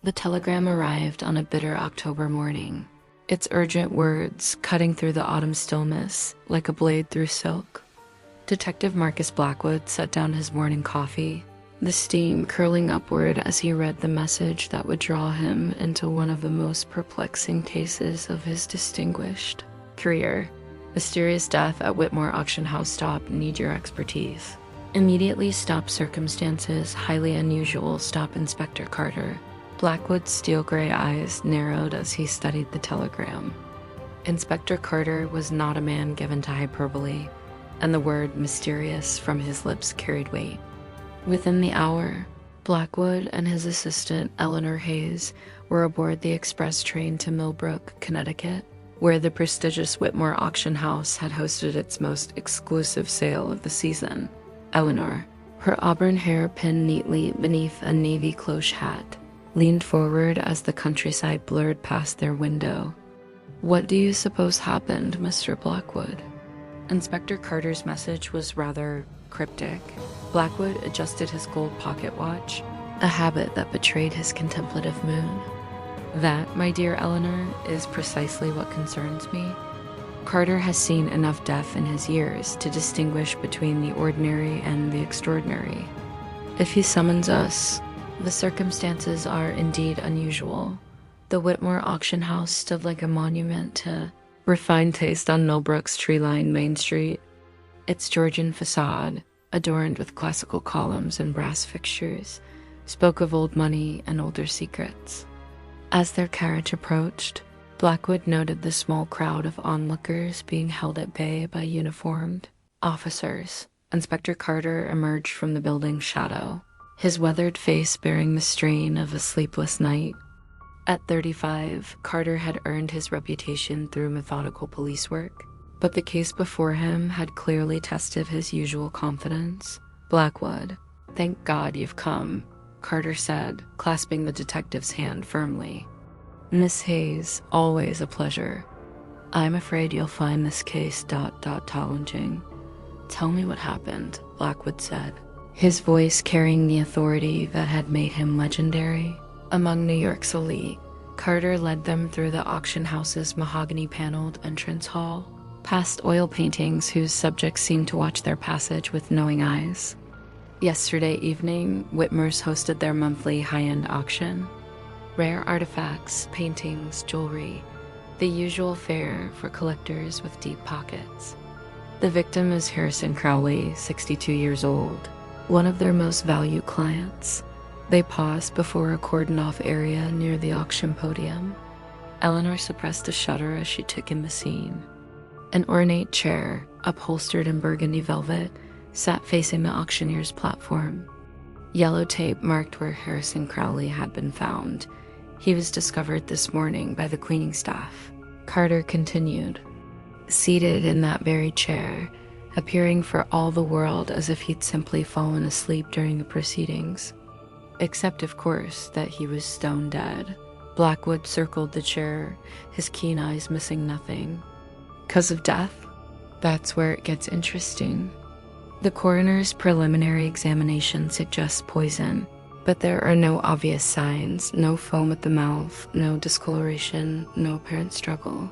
The telegram arrived on a bitter October morning, its urgent words cutting through the autumn stillness like a blade through silk. Detective Marcus Blackwood set down his morning coffee, the steam curling upward as he read the message that would draw him into one of the most perplexing cases of his distinguished career. Mysterious death at Whitmore Auction House stop, need your expertise. Immediately stop circumstances, highly unusual, stop Inspector Carter. Blackwood's steel-gray eyes narrowed as he studied the telegram. Inspector Carter was not a man given to hyperbole, and the word mysterious from his lips carried weight. Within the hour, Blackwood and his assistant, Eleanor Hayes, were aboard the express train to Millbrook, Connecticut, where the prestigious Whitmore Auction House had hosted its most exclusive sale of the season. Eleanor, her auburn hair pinned neatly beneath a navy cloche hat, leaned forward as the countryside blurred past their window. "What do you suppose happened, Mr. Blackwood?" Inspector Carter's message was rather cryptic. Blackwood adjusted his gold pocket watch, a habit that betrayed his contemplative mood. "That, my dear Eleanor, is precisely what concerns me. Carter has seen enough death in his years to distinguish between the ordinary and the extraordinary. If he summons us, the circumstances are indeed unusual. The Whitmore Auction House stood like a monument to refined taste on Millbrook's tree-lined Main Street. Its Georgian facade, adorned with classical columns and brass fixtures, spoke of old money and older secrets." As their carriage approached, Blackwood noted the small crowd of onlookers being held at bay by uniformed officers. Inspector Carter emerged from the building's shadow, his weathered face bearing the strain of a sleepless night. At 35, Carter had earned his reputation through methodical police work, but the case before him had clearly tested his usual confidence. "Blackwood, thank God you've come," Carter said, clasping the detective's hand firmly. "Miss Hayes, always a pleasure. I'm afraid you'll find this case challenging." "Tell me what happened," Blackwood said, his voice carrying the authority that had made him legendary among New York's elite. Carter led them through the auction house's mahogany-paneled entrance hall, past oil paintings whose subjects seemed to watch their passage with knowing eyes. Yesterday evening, Whitmer's hosted their monthly high-end auction. Rare artifacts, paintings, jewelry, the usual fare for collectors with deep pockets. The victim is Harrison Crowley, 62 years old, one of their most valued clients. They paused before a cordoned-off area near the auction podium. Eleanor suppressed a shudder as she took in the scene. An ornate chair, upholstered in burgundy velvet, sat facing the auctioneer's platform. Yellow tape marked where Harrison Crowley had been found. He was discovered this morning by the cleaning staff. Carter continued, seated in that very chair, appearing for all the world as if he'd simply fallen asleep during the proceedings. Except, of course, that he was stone dead. Blackwood circled the chair, his keen eyes missing nothing. "'Cause of death? That's where it gets interesting. The coroner's preliminary examination suggests poison, but there are no obvious signs, no foam at the mouth, no discoloration, no apparent struggle.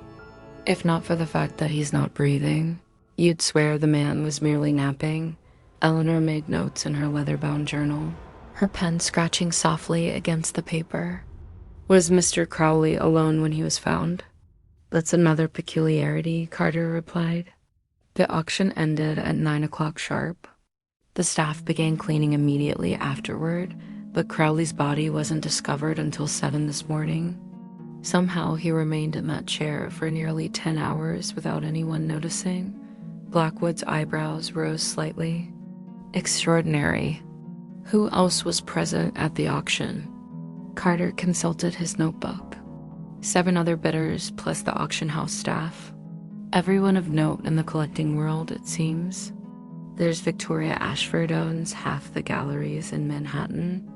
If not for the fact that he's not breathing, you'd swear the man was merely napping." Eleanor made notes in her leather-bound journal, her pen scratching softly against the paper. "Was Mr. Crowley alone when he was found?" "That's another peculiarity," Carter replied. The auction ended at 9 o'clock sharp. The staff began cleaning immediately afterward, but Crowley's body wasn't discovered until 7 this morning. Somehow he remained in that chair for nearly 10 hours without anyone noticing. Blackwood's eyebrows rose slightly. "Extraordinary. Who else was present at the auction?" Carter consulted his notebook. 7 other bidders plus the auction house staff. Everyone of note in the collecting world, it seems. There's Victoria Ashford owns half the galleries in Manhattan.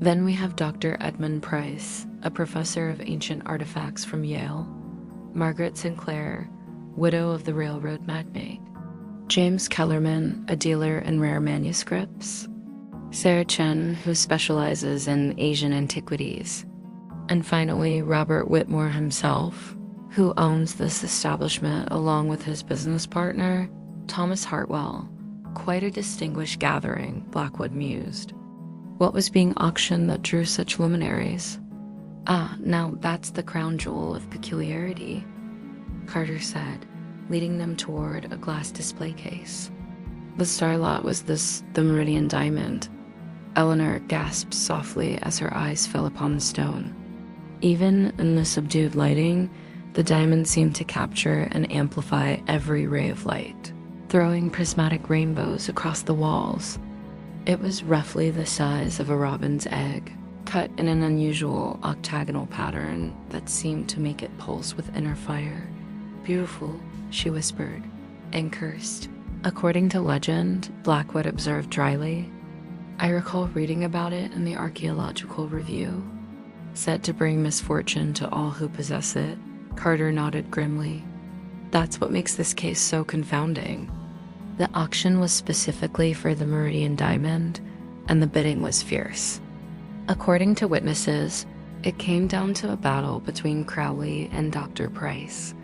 Then we have Dr. Edmund Price, a professor of ancient artifacts from Yale. Margaret Sinclair, widow of the railroad magnate. James Kellerman, a dealer in rare manuscripts. Sarah Chen, who specializes in Asian antiquities. And finally, Robert Whitmore himself, who owns this establishment along with his business partner, Thomas Hartwell. Quite a distinguished gathering, Blackwood mused. What was being auctioned that drew such luminaries? Ah, now that's the crown jewel of peculiarity, Carter said, leading them toward a glass display case. The star lot was the Meridian Diamond. Eleanor gasped softly as her eyes fell upon the stone. Even in the subdued lighting, the diamond seemed to capture and amplify every ray of light, throwing prismatic rainbows across the walls. It was roughly the size of a robin's egg, cut in an unusual octagonal pattern that seemed to make it pulse with inner fire. Beautiful, she whispered, and cursed. According to legend, Blackwood observed dryly, I recall reading about it in the Archaeological Review. Said to bring misfortune to all who possess it. Carter nodded grimly. That's what makes this case so confounding. The auction was specifically for the Meridian Diamond, and the bidding was fierce. According to witnesses, it came down to a battle between Crowley and Dr. Price.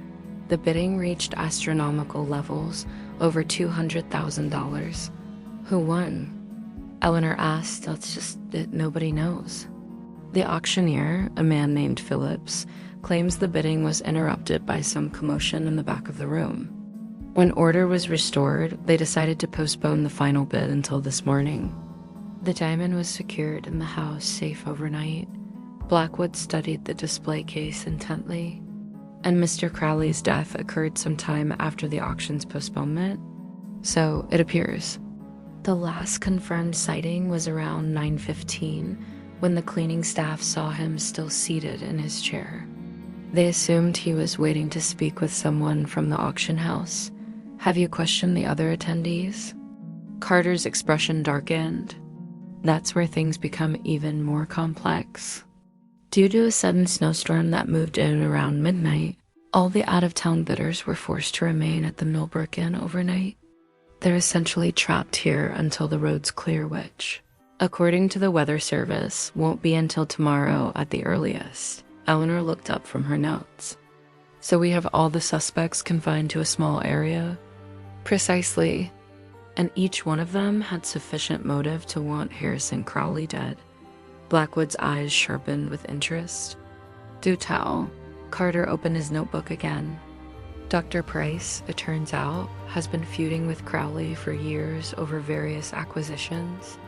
The bidding reached astronomical levels, over $200,000. Who won? Eleanor asked. That's just it, nobody knows. The auctioneer, a man named Phillips, claims the bidding was interrupted by some commotion in the back of the room. When order was restored, they decided to postpone the final bid until this morning. The diamond was secured in the house, safe overnight. Blackwood studied the display case intently. And Mr. Crowley's death occurred sometime after the auction's postponement. So it appears. The last confirmed sighting was around 9:15, when the cleaning staff saw him still seated in his chair. They assumed he was waiting to speak with someone from the auction house. Have you questioned the other attendees? Carter's expression darkened. That's where things become even more complex. Due to a sudden snowstorm that moved in around midnight, all the out-of-town bidders were forced to remain at the Millbrook Inn overnight. They're essentially trapped here until the roads clear, which, according to the weather service, won't be until tomorrow at the earliest. Eleanor looked up from her notes. So we have all the suspects confined to a small area? Precisely. And each one of them had sufficient motive to want Harrison Crowley dead. Blackwood's eyes sharpened with interest. Do tell. Carter opened his notebook again. Dr. Price, it turns out, has been feuding with Crowley for years over various acquisitions.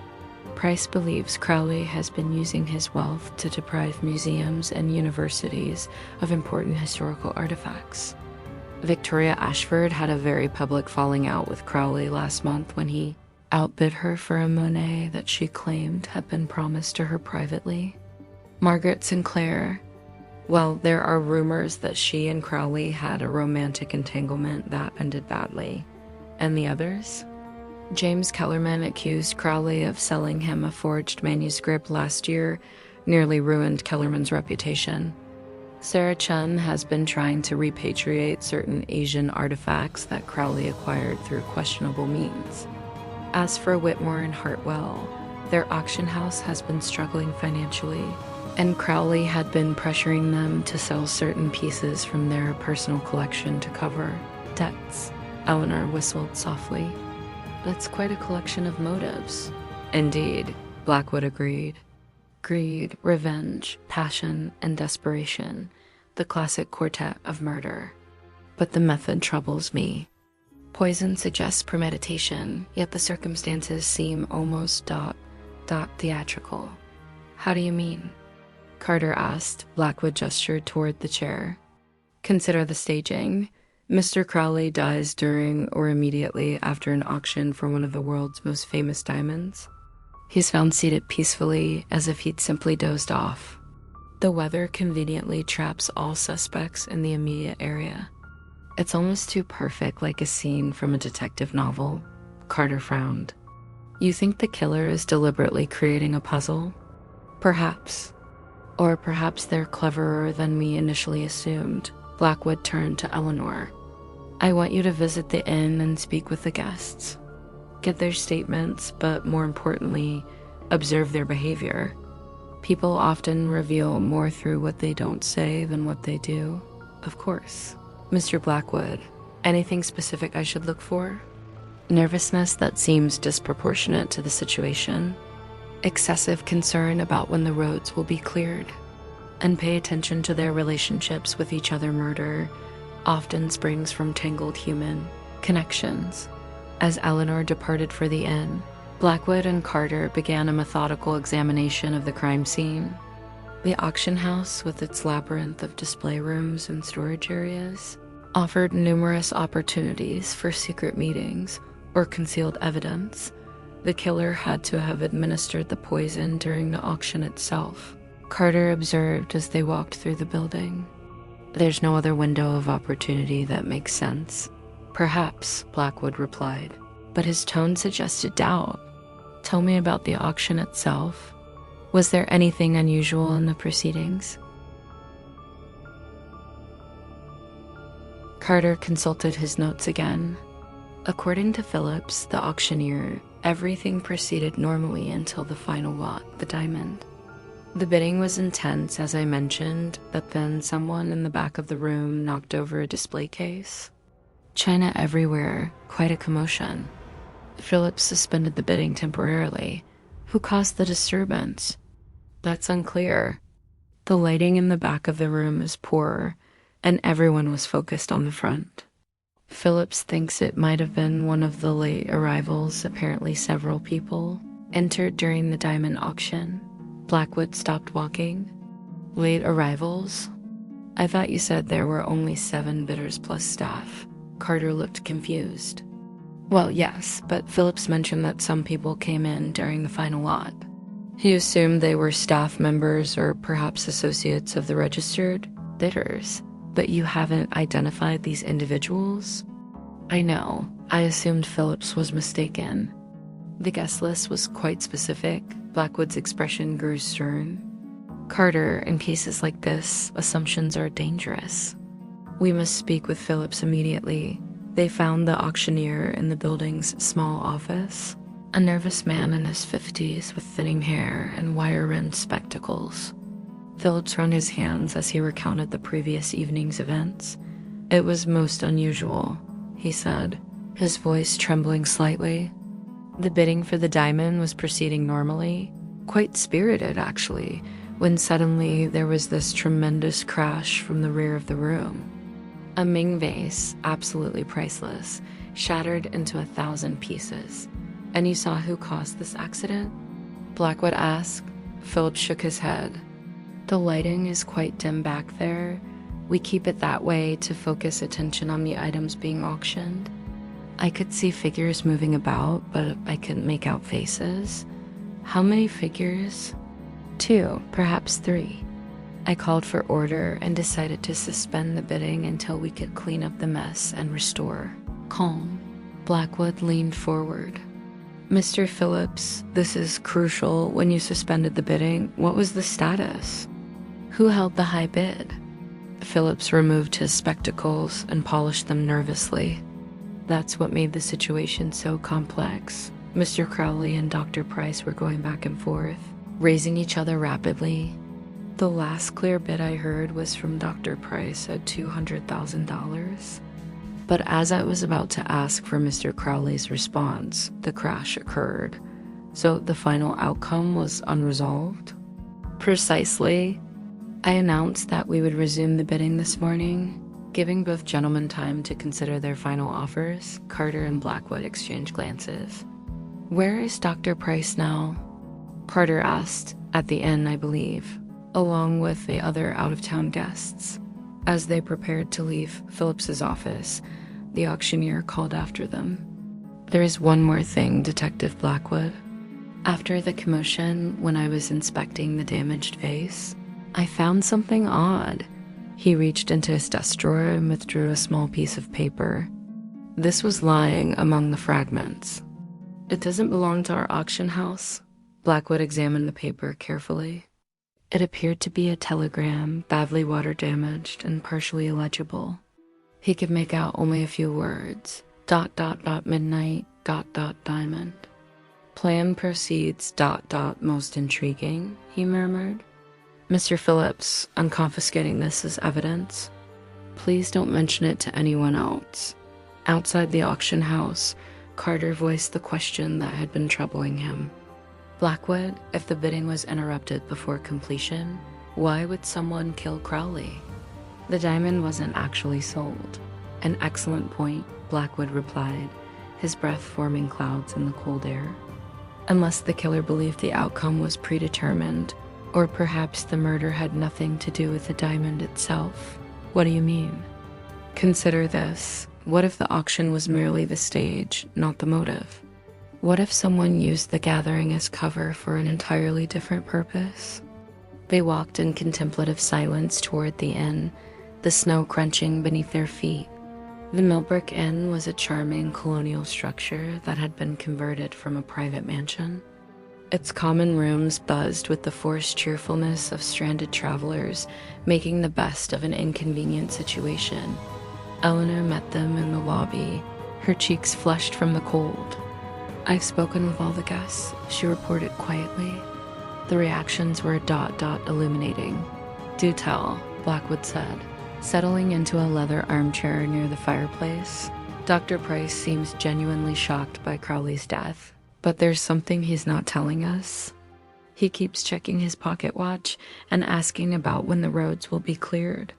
Price believes Crowley has been using his wealth to deprive museums and universities of important historical artifacts. Victoria Ashford had a very public falling out with Crowley last month when he outbid her for a Monet that she claimed had been promised to her privately. Margaret Sinclair, well, there are rumors that she and Crowley had a romantic entanglement that ended badly. And the others? James Kellerman accused Crowley of selling him a forged manuscript last year, nearly ruined Kellerman's reputation. Sarah Chun has been trying to repatriate certain Asian artifacts that Crowley acquired through questionable means. As for Whitmore and Hartwell, their auction house has been struggling financially, and Crowley had been pressuring them to sell certain pieces from their personal collection to cover debts. Eleanor whistled softly. That's quite a collection of motives. Indeed, Blackwood agreed. Greed, revenge, passion, and desperation, the classic quartet of murder. But the method troubles me. Poison suggests premeditation, yet the circumstances seem almost theatrical. How do you mean? Carter asked. Blackwood gestured toward the chair. Consider the staging. Mr. Crowley dies during or immediately after an auction for one of the world's most famous diamonds. He's found seated peacefully, as if he'd simply dozed off. The weather conveniently traps all suspects in the immediate area. It's almost too perfect, like a scene from a detective novel. Carter frowned. You think the killer is deliberately creating a puzzle? Perhaps. Or perhaps they're cleverer than we initially assumed. Blackwood turned to Eleanor. I want you to visit the inn and speak with the guests. Get their statements, but more importantly, observe their behavior. People often reveal more through what they don't say than what they do. Of course. Mr. Blackwood, anything specific I should look for? Nervousness that seems disproportionate to the situation. Excessive concern about when the roads will be cleared. And pay attention to their relationships with each other. Murder often springs from tangled human connections. As Eleanor departed for the inn, Blackwood and Carter began a methodical examination of the crime scene. The auction house, with its labyrinth of display rooms and storage areas, offered numerous opportunities for secret meetings or concealed evidence. The killer had to have administered the poison during the auction itself, Carter observed as they walked through the building. There's no other window of opportunity that makes sense. Perhaps, Blackwood replied, but his tone suggested doubt. Tell me about the auction itself. Was there anything unusual in the proceedings? Carter consulted his notes again. According to Phillips, the auctioneer, everything proceeded normally until the final lot, the diamond. The bidding was intense, as I mentioned, but then someone in the back of the room knocked over a display case. China everywhere, quite a commotion. Phillips suspended the bidding temporarily. Who caused the disturbance? That's unclear. The lighting in the back of the room is poor, and everyone was focused on the front. Phillips thinks it might have been one of the late arrivals. Apparently several people entered during the diamond auction. Blackwood stopped walking. Late arrivals? I thought you said there were only 7 bidders plus staff. Carter looked confused. Well, yes, but Phillips mentioned that some people came in during the final lot. He assumed they were staff members or perhaps associates of the registered bidders. But you haven't identified these individuals? I know. I assumed Phillips was mistaken. The guest list was quite specific. Blackwood's expression grew stern. Carter, in cases like this, assumptions are dangerous. We must speak with Phillips immediately. They found the auctioneer in the building's small office, a nervous man in his 50s with thinning hair and wire-rimmed spectacles. Phillips wrung his hands as he recounted the previous evening's events. It was most unusual, he said, his voice trembling slightly. The bidding for the diamond was proceeding normally, quite spirited actually, when suddenly there was this tremendous crash from the rear of the room. A Ming vase, absolutely priceless, shattered into 1,000 pieces. And you saw who caused this accident? Blackwood asked. Phillips shook his head. The lighting is quite dim back there. We keep it that way to focus attention on the items being auctioned. I could see figures moving about, but I couldn't make out faces. How many figures? 2, perhaps 3. I called for order and decided to suspend the bidding until we could clean up the mess and restore calm. Blackwood leaned forward. Mr. Phillips, this is crucial. When you suspended the bidding, what was the status? Who held the high bid? Phillips removed his spectacles and polished them nervously. That's what made the situation so complex. Mr. Crowley and Dr. Price were going back and forth, raising each other rapidly. The last clear bid I heard was from Dr. Price at $200,000. But as I was about to ask for Mr. Crowley's response, the crash occurred. So the final outcome was unresolved? Precisely. I announced that we would resume the bidding this morning. Giving both gentlemen time to consider their final offers, Carter and Blackwood exchanged glances. Where is Dr. Price now? Carter asked. At the inn, I believe, along with the other out-of-town guests. As they prepared to leave Phillips's office, the auctioneer called after them. There is one more thing, Detective Blackwood. After the commotion, when I was inspecting the damaged vase, I found something odd. He reached into his desk drawer and withdrew a small piece of paper. This was lying among the fragments. It doesn't belong to our auction house. Blackwood examined the paper carefully. It appeared to be a telegram, badly water-damaged and partially illegible. He could make out only a few words. ... midnight ... diamond. Plan proceeds ... most intriguing, he murmured. Mr. Phillips, I'm confiscating this as evidence. Please don't mention it to anyone else. Outside the auction house, Carter voiced the question that had been troubling him. Blackwood, if the bidding was interrupted before completion, why would someone kill Crowley? The diamond wasn't actually sold. An excellent point, Blackwood replied, his breath forming clouds in the cold air. Unless the killer believed the outcome was predetermined, or perhaps the murder had nothing to do with the diamond itself. What do you mean? Consider this. What if the auction was merely the stage, not the motive? What if someone used the gathering as cover for an entirely different purpose? They walked in contemplative silence toward the inn, the snow crunching beneath their feet. The Millbrook Inn was a charming colonial structure that had been converted from a private mansion. Its common rooms buzzed with the forced cheerfulness of stranded travelers, making the best of an inconvenient situation. Eleanor met them in the lobby, her cheeks flushed from the cold. I've spoken with all the guests, she reported quietly. The reactions were ... illuminating. Do tell, Blackwood said, settling into a leather armchair near the fireplace. Dr. Price seems genuinely shocked by Crowley's death, but there's something he's not telling us. He keeps checking his pocket watch and asking about when the roads will be cleared.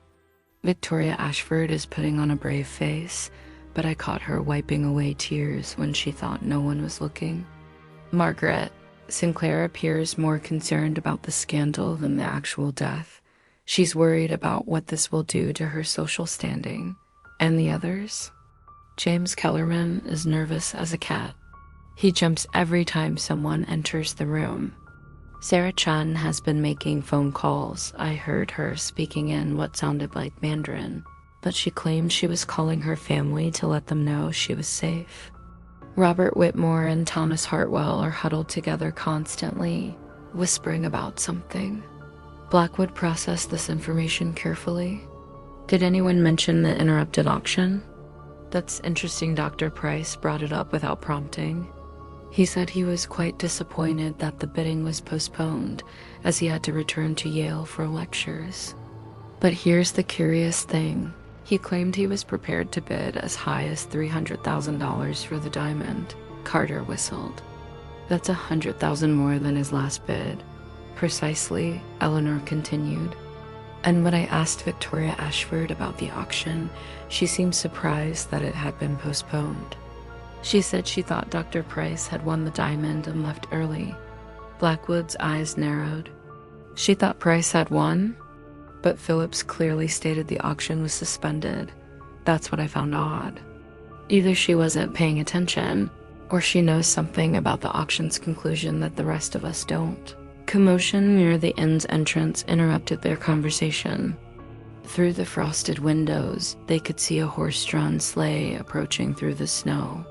Victoria Ashford is putting on a brave face, but I caught her wiping away tears when she thought no one was looking. Margaret, Sinclair appears more concerned about the scandal than the actual death. She's worried about what this will do to her social standing. And the others? James Kellerman is nervous as a cat. He jumps every time someone enters the room. Sarah Chun has been making phone calls. I heard her speaking in what sounded like Mandarin, but she claimed she was calling her family to let them know she was safe. Robert Whitmore and Thomas Hartwell are huddled together constantly, whispering about something. Blackwood processed this information carefully. Did anyone mention the interrupted auction? That's interesting. Dr. Price brought it up without prompting. He said he was quite disappointed that the bidding was postponed, as he had to return to Yale for lectures. But here's the curious thing. He claimed he was prepared to bid as high as $300,000 for the diamond. Carter whistled. That's $100,000 more than his last bid. Precisely, Eleanor continued. And when I asked Victoria Ashford about the auction, she seemed surprised that it had been postponed. She said she thought Dr. Price had won the diamond and left early. Blackwood's eyes narrowed. She thought Price had won? But Phillips clearly stated the auction was suspended. That's what I found odd. Either she wasn't paying attention, or she knows something about the auction's conclusion that the rest of us don't. Commotion near the inn's entrance interrupted their conversation. Through the frosted windows, they could see a horse-drawn sleigh approaching through the snow.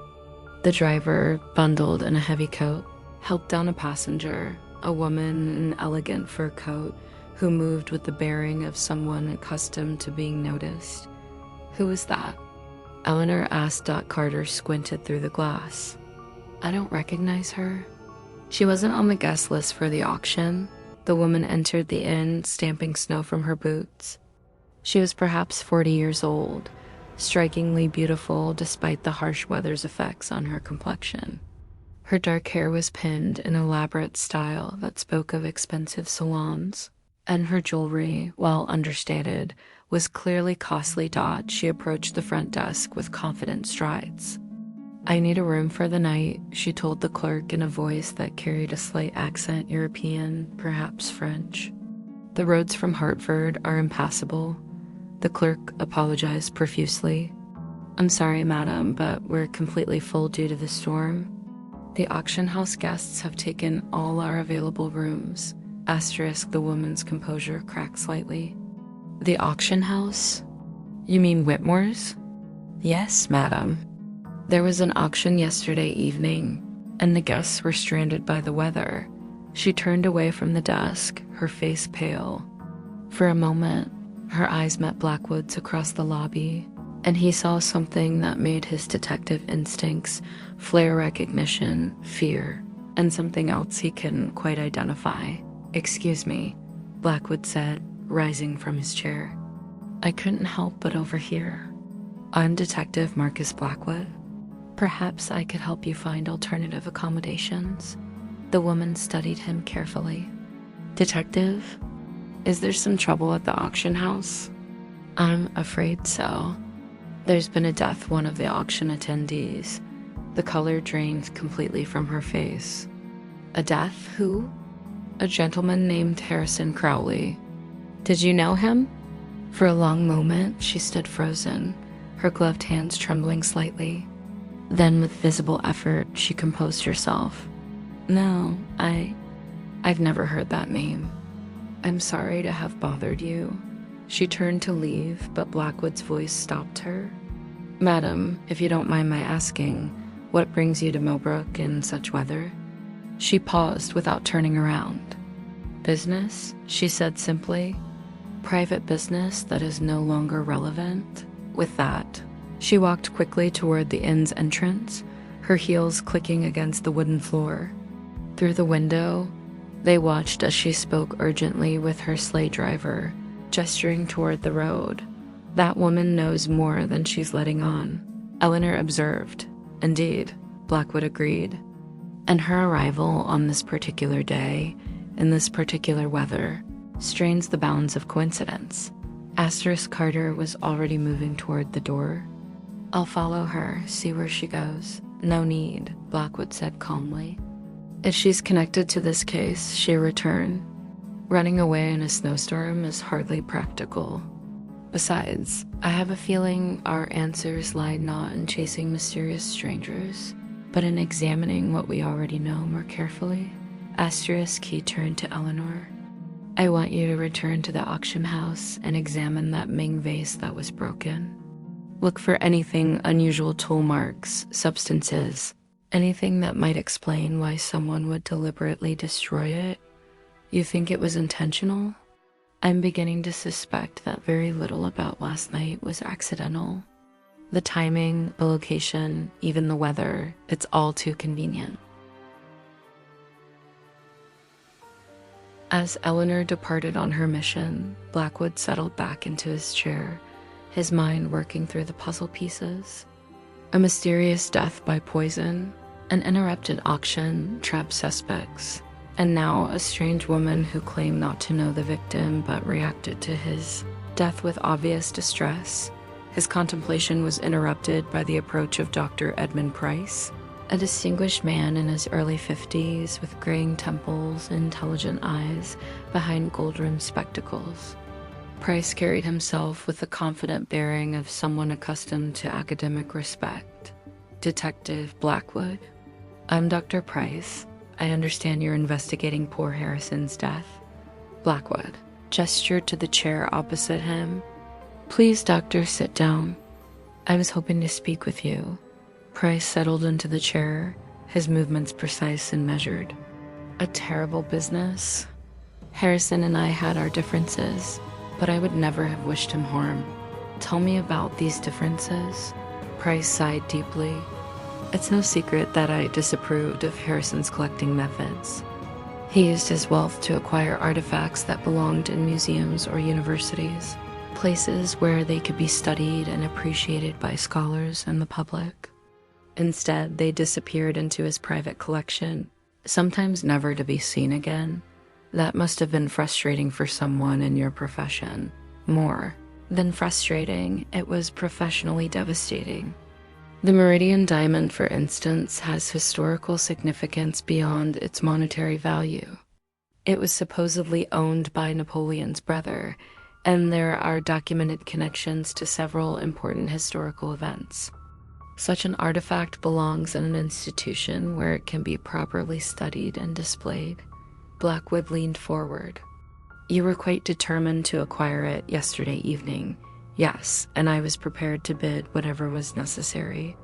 The driver, bundled in a heavy coat, helped down a passenger, a woman in an elegant fur coat, who moved with the bearing of someone accustomed to being noticed. Who was that? Eleanor asked. Carter squinted through the glass. I don't recognize her. She wasn't on the guest list for the auction. The woman entered the inn, stamping snow from her boots. She was perhaps 40 years old, strikingly beautiful despite the harsh weather's effects on her complexion. Her dark hair was pinned in elaborate style that spoke of expensive salons, and her jewelry, while understated, was clearly costly. She approached the front desk with confident strides. I need a room for the night, she told the clerk in a voice that carried a slight accent, European, perhaps French. The roads from Hartford are impassable. The clerk apologized profusely. I'm sorry, madam, but we're completely full due to the storm. The auction house guests have taken all our available rooms. Asterisk, the woman's composure cracked slightly. The auction house? You mean Whitmore's? Yes, madam. There was an auction yesterday evening, and the guests were stranded by the weather. She turned away from the desk, her face pale. For a moment, her eyes met Blackwood's across the lobby, and he saw something that made his detective instincts flare: recognition, fear. and something else he couldn't quite identify. "Excuse me," Blackwood said, rising from his chair. "I couldn't help but overhear. I'm Detective Marcus Blackwood. Perhaps I could help you find alternative accommodations." The woman studied him carefully. "Detective, is there some trouble at the auction house?" "I'm afraid so. There's been a death one of the auction attendees." The color drained completely from her face. "A death? Who?" "A gentleman named Harrison Crowley." "Did you know him?" For a long moment, she stood frozen, her gloved hands trembling slightly. Then, with visible effort, she composed herself. "No, I've never heard that name. I'm sorry to have bothered you." She turned to leave, but Blackwood's voice stopped her. "Madam, if you don't mind my asking, what brings you to Millbrook in such weather?" She paused without turning around. "Business," she said simply. "Private business that is no longer relevant." With that, she walked quickly toward the inn's entrance, her heels clicking against the wooden floor. Through the window, they watched as she spoke urgently with her sleigh driver, gesturing toward the road. "That woman knows more than she's letting on," Eleanor observed. "Indeed," Blackwood agreed. "And her arrival on this particular day, in this particular weather, strains the bounds of coincidence." Asterisk Carter was already moving toward the door. "I'll follow her, see where she goes." "No need," Blackwood said calmly. "If she's connected to this case, she'll return. Running away in a snowstorm is hardly practical. Besides, I have a feeling our answers lie not in chasing mysterious strangers, but in examining what we already know more carefully." Asterisk, he turned to Eleanor. "I want you to return to the auction house and examine that Ming vase that was broken. Look for anything unusual, tool marks, substances, anything that might explain why someone would deliberately destroy it. You think it was intentional? I'm beginning to suspect that very little about last night was accidental. The timing, the location, even the weather, it's all too convenient." As Eleanor departed on her mission, Blackwood settled back into his chair, his mind working through the puzzle pieces. A mysterious death by poison, an interrupted auction, trapped suspects, and now a strange woman who claimed not to know the victim but reacted to his death with obvious distress. His contemplation was interrupted by the approach of Dr. Edmund Price, a distinguished man in his early 50s with graying temples and intelligent eyes behind gold-rimmed spectacles. Price carried himself with the confident bearing of someone accustomed to academic respect. "Detective Blackwood, I'm Dr. Price. I understand you're investigating poor Harrison's death." Blackwood gestured to the chair opposite him. "Please, doctor, sit down. I was hoping to speak with you." Price settled into the chair, his movements precise and measured. "A terrible business. Harrison and I had our differences, but I would never have wished him harm." "Tell me about these differences." Price sighed deeply. "It's no secret that I disapproved of Harrison's collecting methods. He used his wealth to acquire artifacts that belonged in museums or universities, places where they could be studied and appreciated by scholars and the public. Instead, they disappeared into his private collection, sometimes never to be seen again. That must have been frustrating for someone in your profession. More than frustrating, it was professionally devastating. The Meridian Diamond, for instance, has historical significance beyond its monetary value. It was supposedly owned by Napoleon's brother, and there are documented connections to several important historical events. Such an artifact belongs in an institution where it can be properly studied and displayed." Blackwood leaned forward. "You were quite determined to acquire it yesterday evening." "Yes, and I was prepared to bid whatever was necessary.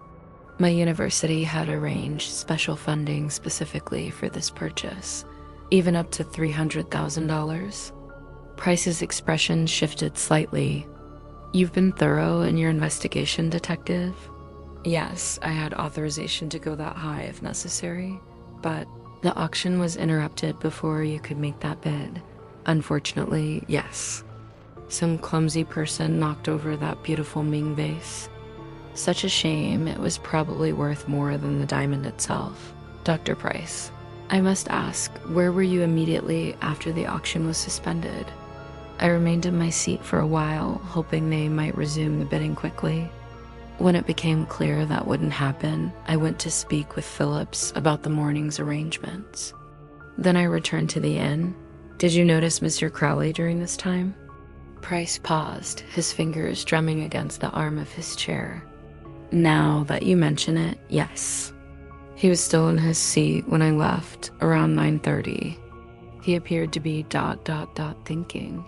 My university had arranged special funding specifically for this purchase, even up to $300,000. Price's expression shifted slightly. "You've been thorough in your investigation, detective?" "Yes, I had authorization to go that high if necessary, but The auction was interrupted before you could make that bid. Unfortunately, yes. Some clumsy person knocked over that beautiful Ming vase. Such a shame, it was probably worth more than the diamond itself. Dr. Price, I must ask, where were you immediately after the auction was suspended? I remained in my seat for a while, hoping they might resume the bidding quickly. When it became clear that wouldn't happen, I went to speak with Phillips about the morning's arrangements. Then I returned to the inn. Did you notice Mr. Crowley during this time? Price paused, his fingers drumming against the arm of his chair. Now that you mention it, yes. He was still in his seat when I left, around 9:30. He appeared to be ... thinking.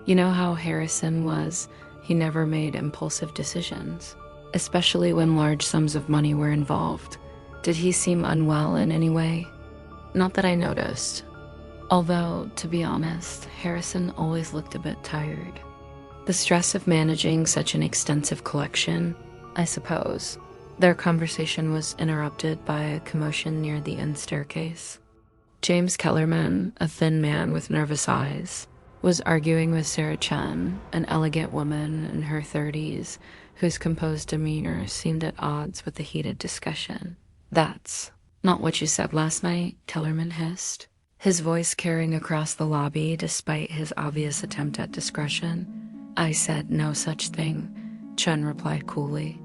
You know how Harrison was? He never made impulsive decisions, especially when large sums of money were involved. Did he seem unwell in any way? Not that I noticed. Although, to be honest, Harrison always looked a bit tired. The stress of managing such an extensive collection, I suppose. Their conversation was interrupted by a commotion near the inn staircase. James Kellerman, a thin man with nervous eyes, was arguing with Sarah Chen, an elegant woman in her 30s, whose composed demeanor seemed at odds with the heated discussion. That's not what you said last night, Kellerman hissed, his voice carrying across the lobby despite his obvious attempt at discretion. I said no such thing, Chen replied coolly.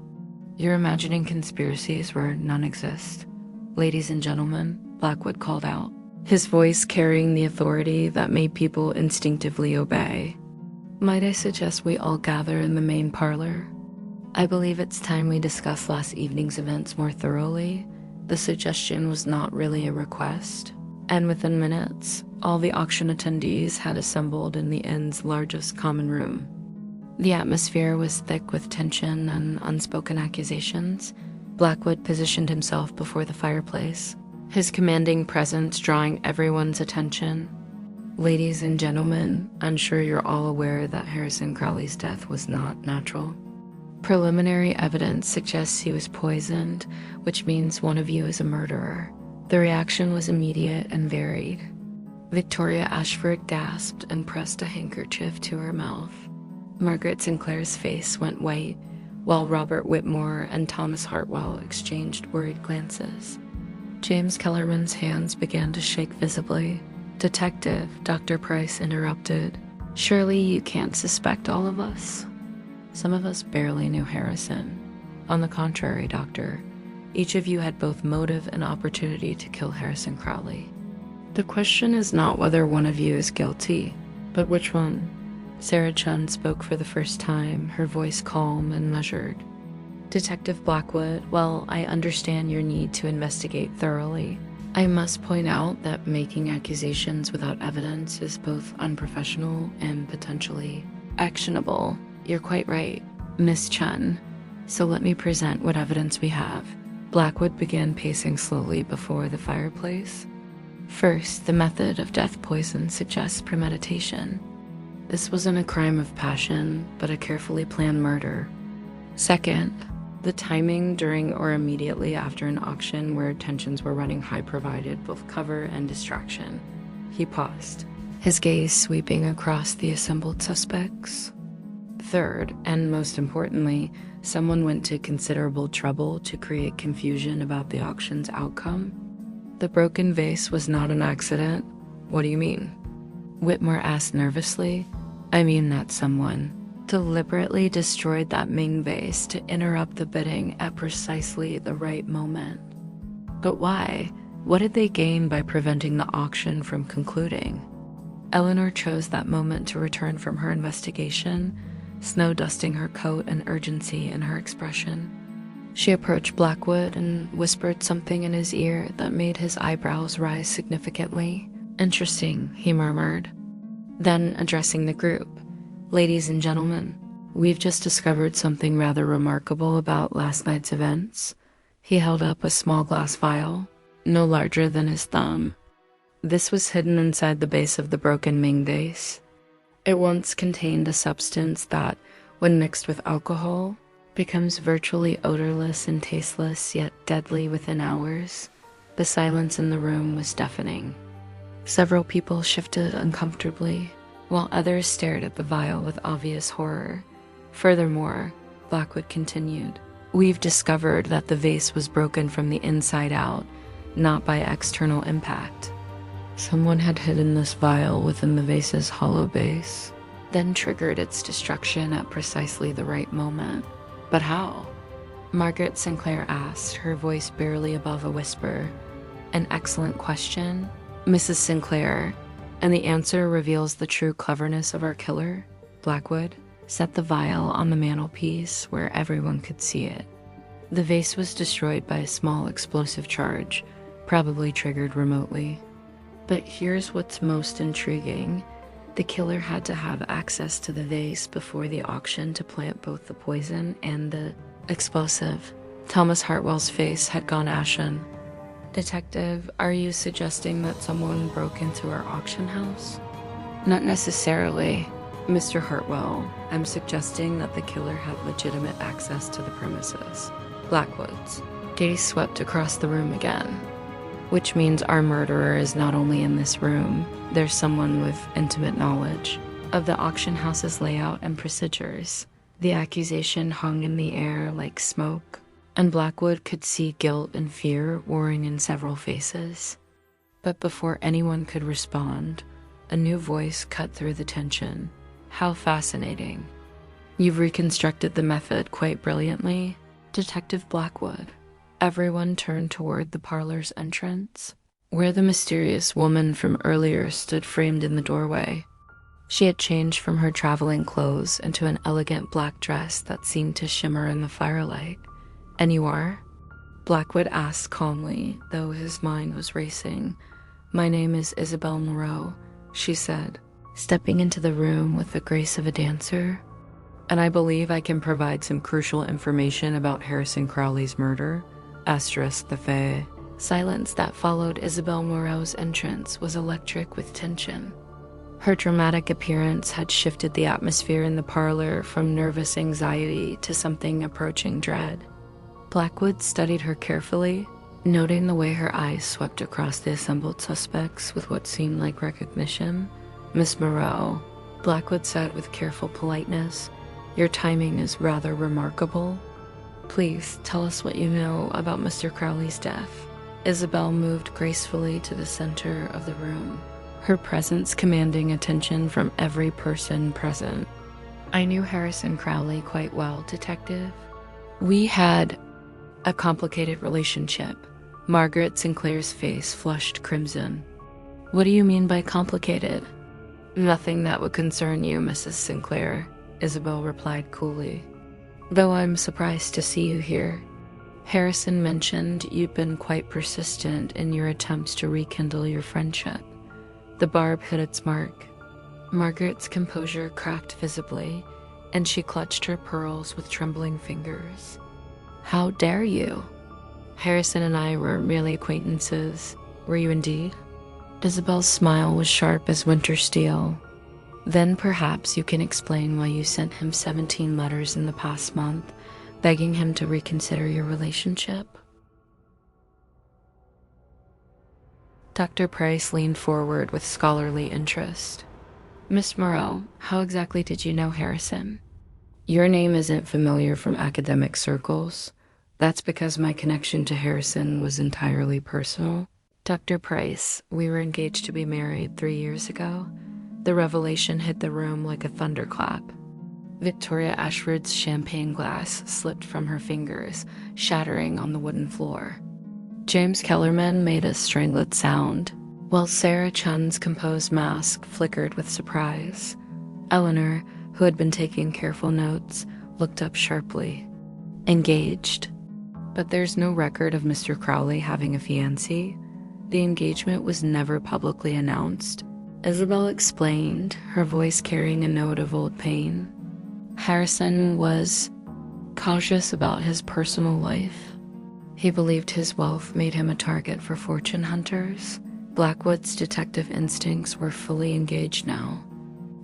You're imagining conspiracies where none exist. Ladies and gentlemen, Blackwood called out, his voice carrying the authority that made people instinctively obey. Might I suggest we all gather in the main parlor? I believe it's time we discuss last evening's events more thoroughly. The suggestion was not really a request, and within minutes, all the auction attendees had assembled in the inn's largest common room. The atmosphere was thick with tension and unspoken accusations. Blackwood positioned himself before the fireplace, his commanding presence drawing everyone's attention. Ladies and gentlemen, I'm sure you're all aware that Harrison Crowley's death was not natural. Preliminary evidence suggests he was poisoned, which means one of you is a murderer. The reaction was immediate and varied. Victoria Ashford gasped and pressed a handkerchief to her mouth. Margaret Sinclair's face went white, while Robert Whitmore and Thomas Hartwell exchanged worried glances. James Kellerman's hands began to shake visibly. Detective, Dr. Price interrupted. Surely you can't suspect all of us? Some of us barely knew Harrison. On the contrary, Doctor, each of you had both motive and opportunity to kill Harrison Crowley. The question is not whether one of you is guilty, but which one. Sarah Chun spoke for the first time, her voice calm and measured. Detective Blackwood, while I understand your need to investigate thoroughly, I must point out that making accusations without evidence is both unprofessional and potentially actionable. You're quite right, Miss Chun. So let me present what evidence we have. Blackwood began pacing slowly before the fireplace. First, the method of death poison suggests premeditation. This wasn't a crime of passion, but a carefully planned murder. Second, the timing during or immediately after an auction where tensions were running high provided both cover and distraction. He paused, his gaze sweeping across the assembled suspects. Third, and most importantly, someone went to considerable trouble to create confusion about the auction's outcome. The broken vase was not an accident. What do you mean? Whitmore asked nervously. I mean that someone deliberately destroyed that Ming vase to interrupt the bidding at precisely the right moment. But why? What did they gain by preventing the auction from concluding? Eleanor chose that moment to return from her investigation, snow dusting her coat and urgency in her expression. She approached Blackwood and whispered something in his ear that made his eyebrows rise significantly. Interesting, he murmured. Then, addressing the group, ladies and gentlemen, we've just discovered something rather remarkable about last night's events. He held up a small glass vial, no larger than his thumb. This was hidden inside the base of the broken Ming vase. It once contained a substance that, when mixed with alcohol, becomes virtually odorless and tasteless, yet deadly within hours. The silence in the room was deafening. Several people shifted uncomfortably, while others stared at the vial with obvious horror. Furthermore, Blackwood continued, "We've discovered that the vase was broken from the inside out, not by external impact. Someone had hidden this vial within the vase's hollow base, then triggered its destruction at precisely the right moment. But how?" Margaret Sinclair asked, her voice barely above a whisper. "An excellent question, Mrs. Sinclair, and the answer reveals the true cleverness of our killer." Blackwood set the vial on the mantelpiece where everyone could see it. The vase was destroyed by a small explosive charge, probably triggered remotely. But here's what's most intriguing. The killer had to have access to the vase before the auction to plant both the poison and the explosive. Thomas Hartwell's face had gone ashen. "Detective, are you suggesting that someone broke into our auction house?" "Not necessarily, Mr. Hartwell. I'm suggesting that the killer had legitimate access to the premises." Blackwood's gaze swept across the room again. "Which means our murderer is not only in this room, there's someone with intimate knowledge of the auction house's layout and procedures." The accusation hung in the air like smoke, and Blackwood could see guilt and fear warring in several faces. But before anyone could respond, a new voice cut through the tension. "How fascinating. You've reconstructed the method quite brilliantly, Detective Blackwood." Everyone turned toward the parlor's entrance, where the mysterious woman from earlier stood framed in the doorway. She had changed from her traveling clothes into an elegant black dress that seemed to shimmer in the firelight. "And you are?" Blackwood asked calmly, though his mind was racing. "My name is Isabel Moreau," she said, stepping into the room with the grace of a dancer. "And I believe I can provide some crucial information about Harrison Crowley's murder." Asterisk the Fae. Silence that followed Isabel Moreau's entrance was electric with tension. Her dramatic appearance had shifted the atmosphere in the parlor from nervous anxiety to something approaching dread. Blackwood studied her carefully, noting the way her eyes swept across the assembled suspects with what seemed like recognition. "Miss Moreau," Blackwood said with careful politeness, "your timing is rather remarkable. Please tell us what you know about Mr. Crowley's death." Isabel moved gracefully to the center of the room, her presence commanding attention from every person present. "I knew Harrison Crowley quite well, Detective. We had a complicated relationship." Margaret Sinclair's face flushed crimson. "What do you mean by complicated?" "Nothing that would concern you, Mrs. Sinclair," Isabel replied coolly. "Though I'm surprised to see you here. Harrison mentioned you'd been quite persistent in your attempts to rekindle your friendship." The barb hit its mark. Margaret's composure cracked visibly, and she clutched her pearls with trembling fingers. "How dare you? Harrison and I were merely acquaintances. Were you indeed?" Isabel's smile was sharp as winter steel. "Then perhaps you can explain why you sent him 17 letters in the past month, begging him to reconsider your relationship." Dr. Price leaned forward with scholarly interest. "Miss Moreau, how exactly did you know Harrison?" "Your name isn't familiar from academic circles. That's because my connection to Harrison was entirely personal. Dr. Price, we were engaged to be married 3 years ago." The revelation hit the room like a thunderclap. Victoria Ashford's champagne glass slipped from her fingers, shattering on the wooden floor. James Kellerman made a strangled sound, while Sarah Chun's composed mask flickered with surprise. Eleanor, who had been taking careful notes, looked up sharply. "Engaged? But there's no record of Mr. Crowley having a fiancée. The engagement was never publicly announced," Isabel explained, her voice carrying a note of old pain. "Harrison was cautious about his personal life. He believed his wealth made him a target for fortune hunters." Blackwood's detective instincts were fully engaged now.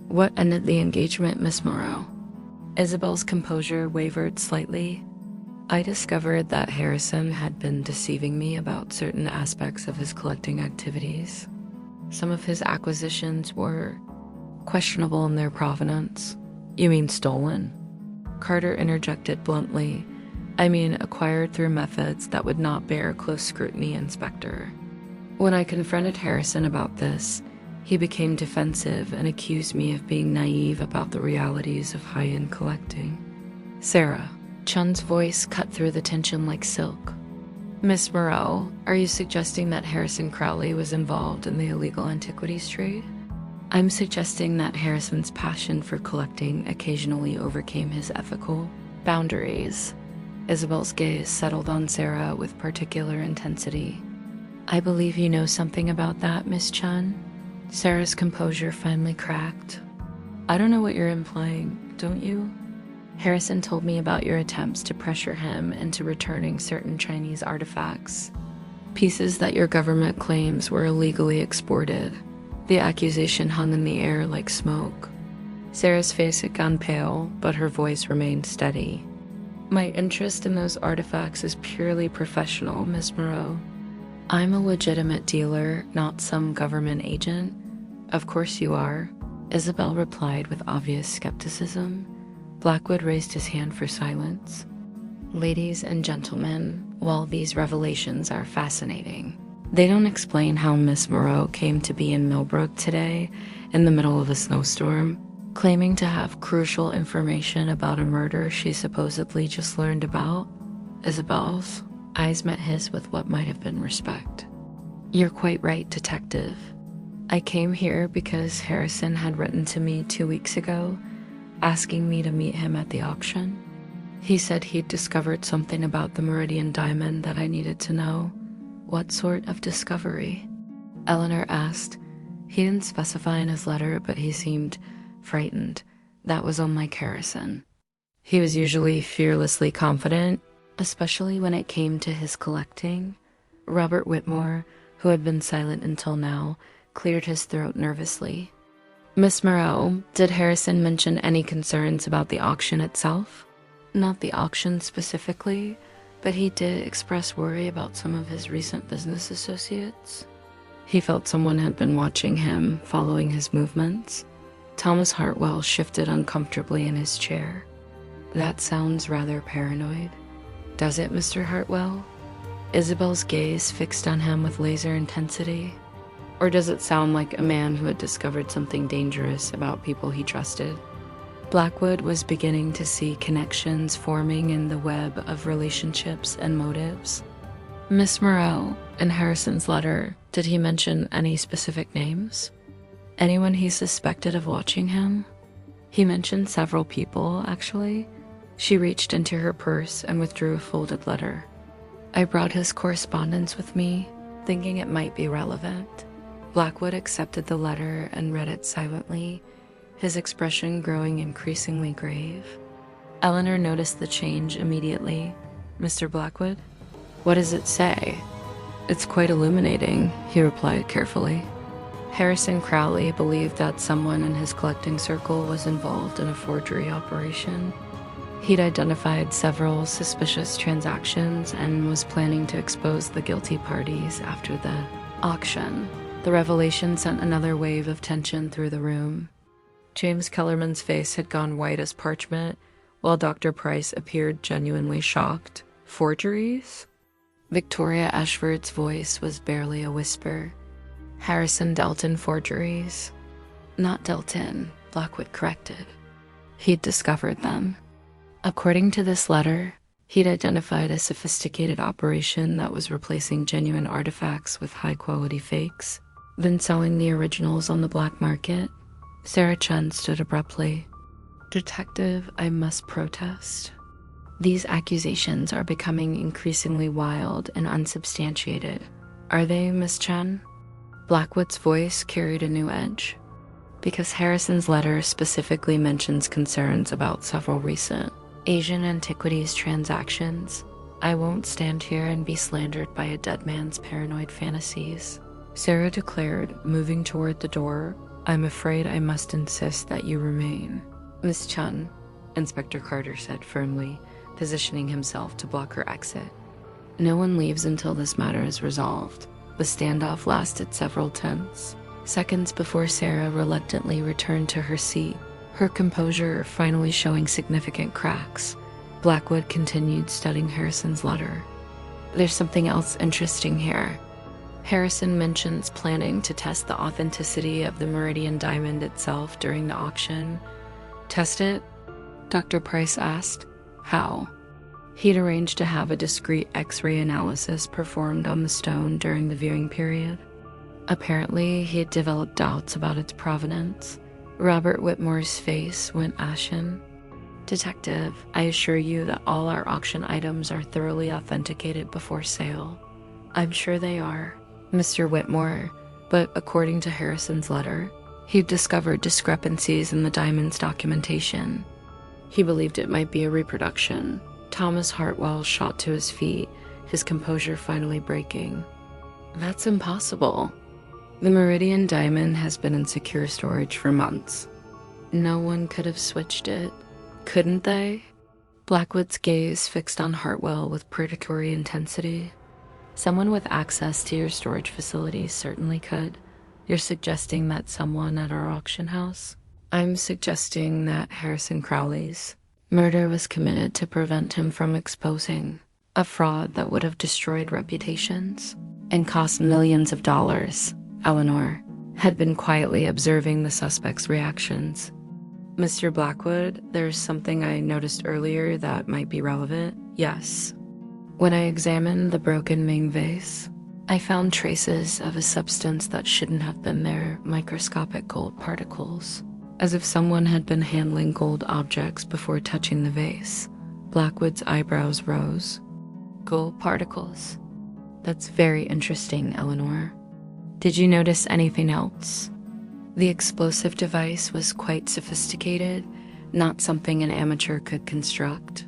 "What ended the engagement, Miss Moreau?" Isabel's composure wavered slightly. I discovered that Harrison had been deceiving me about certain aspects of his collecting activities. Some of his acquisitions were questionable in their provenance. You mean stolen? Carter interjected bluntly. I mean acquired through methods that would not bear close scrutiny, Inspector. When I confronted Harrison about this, he became defensive and accused me of being naive about the realities of high-end collecting. Sarah, Chun's voice cut through the tension like silk. Miss Moreau, are you suggesting that Harrison Crowley was involved in the illegal antiquities trade? I'm suggesting that Harrison's passion for collecting occasionally overcame his ethical boundaries. Isabel's gaze settled on Sarah with particular intensity. I believe you know something about that, Miss Chun. Sarah's composure finally cracked. I don't know what you're implying, don't you? Harrison told me about your attempts to pressure him into returning certain Chinese artifacts, pieces that your government claims were illegally exported. The accusation hung in the air like smoke. Sarah's face had gone pale, but her voice remained steady. My interest in those artifacts is purely professional, Miss Moreau. I'm a legitimate dealer, not some government agent. Of course you are, Isabel replied with obvious skepticism. Blackwood raised his hand for silence. Ladies and gentlemen, while these revelations are fascinating, they don't explain how Miss Moreau came to be in Millbrook today in the middle of a snowstorm, claiming to have crucial information about a murder she supposedly just learned about. Isabel's eyes met his with what might have been respect. You're quite right, Detective. I came here because Harrison had written to me 2 weeks ago, asking me to meet him at the auction. He said he'd discovered something about the Meridian Diamond that I needed to know. What sort of discovery? Eleanor asked. He didn't specify in his letter, but he seemed frightened. That was unlike Harrison. He was usually fearlessly confident, especially when it came to his collecting. Robert Whitmore, who had been silent until now, cleared his throat nervously. Miss Moreau, did Harrison mention any concerns about the auction itself? Not the auction specifically, but he did express worry about some of his recent business associates. He felt someone had been watching him, following his movements. Thomas Hartwell shifted uncomfortably in his chair. That sounds rather paranoid. Does it, Mr. Hartwell? Isabel's gaze fixed on him with laser intensity. Or does it sound like a man who had discovered something dangerous about people he trusted? Blackwood was beginning to see connections forming in the web of relationships and motives. Miss Moreau, in Harrison's letter, did he mention any specific names? Anyone he suspected of watching him? He mentioned several people, actually. She reached into her purse and withdrew a folded letter. I brought his correspondence with me, thinking it might be relevant. Blackwood accepted the letter and read it silently, his expression growing increasingly grave. Eleanor noticed the change immediately. Mr. Blackwood? What does it say? It's quite illuminating, he replied carefully. Harrison Crowley believed that someone in his collecting circle was involved in a forgery operation. He'd identified several suspicious transactions and was planning to expose the guilty parties after the auction. The revelation sent another wave of tension through the room. James Kellerman's face had gone white as parchment, while Dr. Price appeared genuinely shocked. Forgeries? Victoria Ashford's voice was barely a whisper. Harrison dealt in forgeries. Not dealt in, Blackwood corrected. He'd discovered them. According to this letter, he'd identified a sophisticated operation that was replacing genuine artifacts with high-quality fakes, then selling the originals on the black market. Sarah Chun stood abruptly. Detective, I must protest. These accusations are becoming increasingly wild and unsubstantiated. Are they, Miss Chun? Blackwood's voice carried a new edge. Because Harrison's letter specifically mentions concerns about several recent Asian antiquities transactions, I won't stand here and be slandered by a dead man's paranoid fantasies. Sarah declared, moving toward the door, I'm afraid I must insist that you remain. Miss Chun, Inspector Carter said firmly, positioning himself to block her exit. No one leaves until this matter is resolved. The standoff lasted several tense seconds before Sarah reluctantly returned to her seat, her composure finally showing significant cracks. Blackwood continued studying Harrison's letter. There's something else interesting here. Harrison mentions planning to test the authenticity of the Meridian Diamond itself during the auction. Test it? Dr. Price asked. How? He'd arranged to have a discreet X-ray analysis performed on the stone during the viewing period. Apparently, he had developed doubts about its provenance. Robert Whitmore's face went ashen. Detective, I assure you that all our auction items are thoroughly authenticated before sale. I'm sure they are, Mr. Whitmore, but according to Harrison's letter, he'd discovered discrepancies in the diamond's documentation. He believed it might be a reproduction. Thomas Hartwell shot to his feet, his composure finally breaking. That's impossible. The Meridian Diamond has been in secure storage for months. No one could have switched it, couldn't they? Blackwood's gaze fixed on Hartwell with predatory intensity. Someone with access to your storage facility certainly could. You're suggesting that someone at our auction house? I'm suggesting that Harrison Crowley's murder was committed to prevent him from exposing a fraud that would have destroyed reputations and cost millions of dollars. Eleanor had been quietly observing the suspect's reactions. Mr. Blackwood, there's something I noticed earlier that might be relevant. Yes. When I examined the broken main vase, I found traces of a substance that shouldn't have been there, microscopic gold particles, as if someone had been handling gold objects before touching the vase. Blackwood's eyebrows rose. Gold particles? That's very interesting, Eleanor. Did you notice anything else? The explosive device was quite sophisticated, not something an amateur could construct.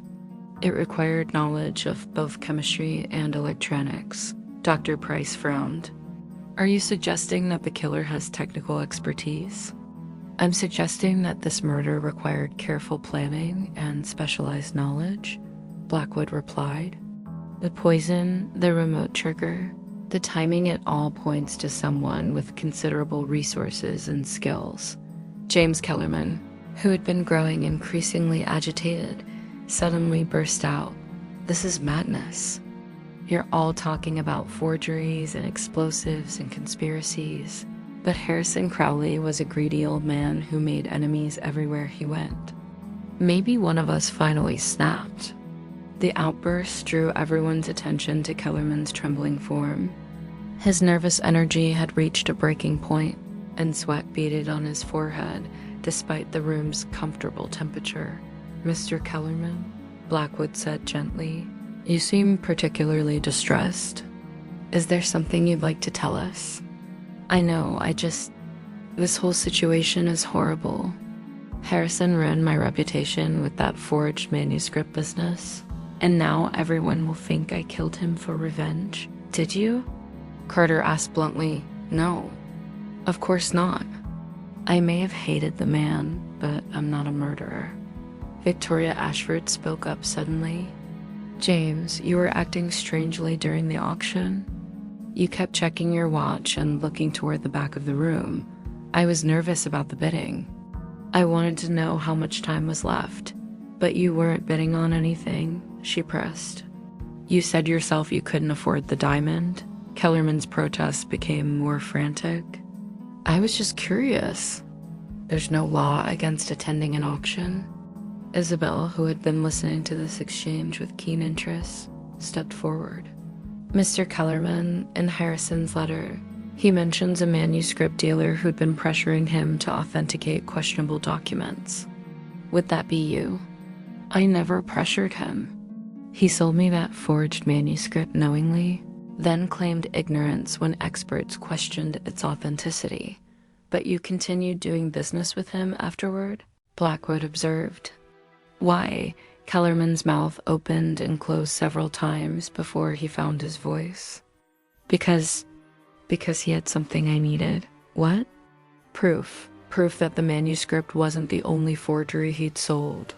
It required knowledge of both chemistry and electronics. Dr. Price frowned. Are you suggesting that the killer has technical expertise? I'm suggesting that this murder required careful planning and specialized knowledge, Blackwood replied. The poison, the remote trigger, the timing, it all points to someone with considerable resources and skills. James Kellerman, who had been growing increasingly agitated, suddenly burst out. This is madness. You're all talking about forgeries and explosives and conspiracies, but Harrison Crowley was a greedy old man who made enemies everywhere he went. Maybe one of us finally snapped. The outburst drew everyone's attention to Kellerman's trembling form. His nervous energy had reached a breaking point, and sweat beaded on his forehead despite the room's comfortable temperature. Mr. Kellerman, Blackwood said gently, you seem particularly distressed. Is there something you'd like to tell us? I know, this whole situation is horrible. Harrison ruined my reputation with that forged manuscript business. And now everyone will think I killed him for revenge. Did you? Carter asked bluntly. No, of course not. I may have hated the man, but I'm not a murderer. Victoria Ashford spoke up suddenly. James, you were acting strangely during the auction. You kept checking your watch and looking toward the back of the room. I was nervous about the bidding. I wanted to know how much time was left. But you weren't bidding on anything, she pressed. You said yourself you couldn't afford the diamond. Kellerman's protest became more frantic. I was just curious. There's no law against attending an auction. Isabel, who had been listening to this exchange with keen interest, stepped forward. Mr. Kellerman, in Harrison's letter, he mentions a manuscript dealer who'd been pressuring him to authenticate questionable documents. Would that be you? I never pressured him. He sold me that forged manuscript knowingly, then claimed ignorance when experts questioned its authenticity. But you continued doing business with him afterward? Blackwood observed. Why? Kellerman's mouth opened and closed several times before he found his voice. Because he had something I needed. What? Proof. Proof that the manuscript wasn't the only forgery he'd sold.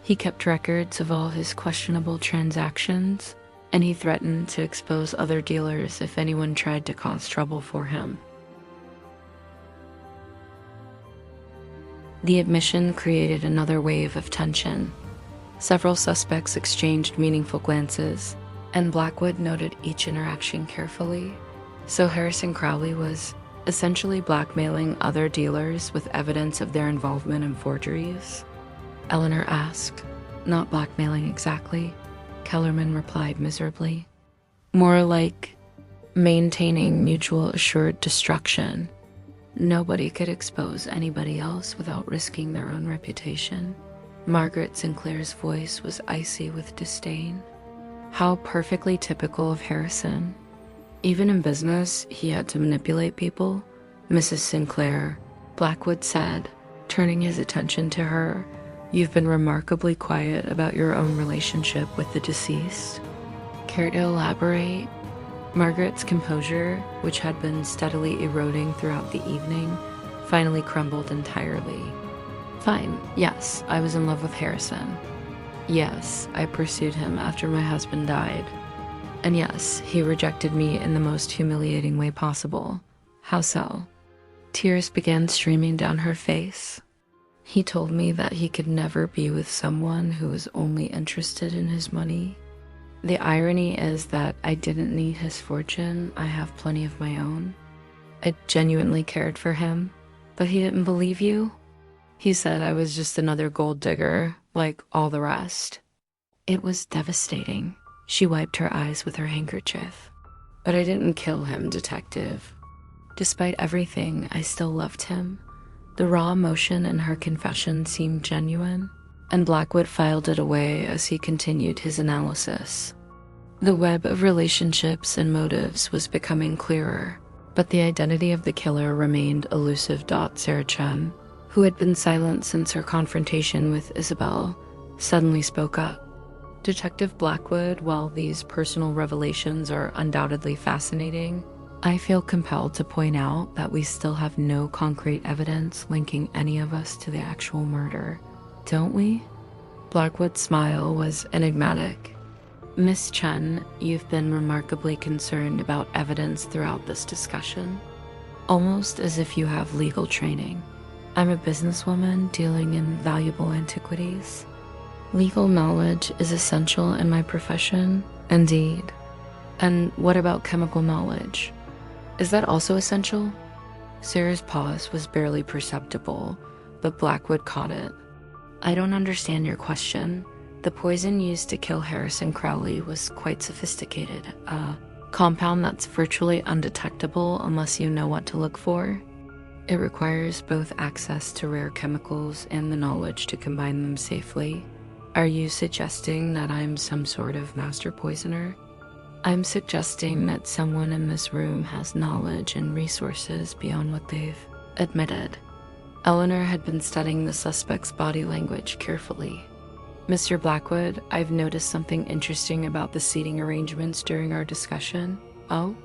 He kept records of all his questionable transactions, and he threatened to expose other dealers if anyone tried to cause trouble for him. The admission created another wave of tension. Several suspects exchanged meaningful glances, and Blackwood noted each interaction carefully. So Harrison Crowley was essentially blackmailing other dealers with evidence of their involvement in forgeries? Eleanor asked. Not blackmailing exactly, Kellerman replied miserably. More like maintaining mutual assured destruction. Nobody could expose anybody else without risking their own reputation. Margaret Sinclair's voice was icy with disdain. How perfectly typical of Harrison. Even in business, he had to manipulate people. Mrs. Sinclair, Blackwood said, turning his attention to her, "You've been remarkably quiet about your own relationship with the deceased. Care to elaborate?" Margaret's composure, which had been steadily eroding throughout the evening, finally crumbled entirely. "Fine, yes, I was in love with Harrison. Yes, I pursued him after my husband died. And yes, he rejected me in the most humiliating way possible. How so?" Tears began streaming down her face. "He told me that he could never be with someone who was only interested in his money. The irony is that I didn't need his fortune. I have plenty of my own. I genuinely cared for him, but he didn't believe you. He said I was just another gold digger, like all the rest." It was devastating. She wiped her eyes with her handkerchief. "But I didn't kill him, Detective. Despite everything, I still loved him." The raw emotion in her confession seemed genuine, and Blackwood filed it away as he continued his analysis. The web of relationships and motives was becoming clearer, but the identity of the killer remained elusive. Sarah Chen, who had been silent since her confrontation with Isabel, suddenly spoke up. "Detective Blackwood, while these personal revelations are undoubtedly fascinating, I feel compelled to point out that we still have no concrete evidence linking any of us to the actual murder. Don't we?" Blackwood's smile was enigmatic. "Miss Chen, you've been remarkably concerned about evidence throughout this discussion, almost as if you have legal training. I'm a businesswoman dealing in valuable antiquities. Legal knowledge is essential in my profession, indeed. And what about chemical knowledge? Is that also essential?" Sarah's pause was barely perceptible, but Blackwood caught it. "I don't understand your question. The poison used to kill Harrison Crowley was quite sophisticated, a compound that's virtually undetectable unless you know what to look for. It requires both access to rare chemicals and the knowledge to combine them safely. Are you suggesting that I'm some sort of master poisoner?" "I'm suggesting that someone in this room has knowledge and resources beyond what they've admitted." Eleanor had been studying the suspect's body language carefully. "Mr. Blackwood, I've noticed something interesting about the seating arrangements during our discussion." "Oh?"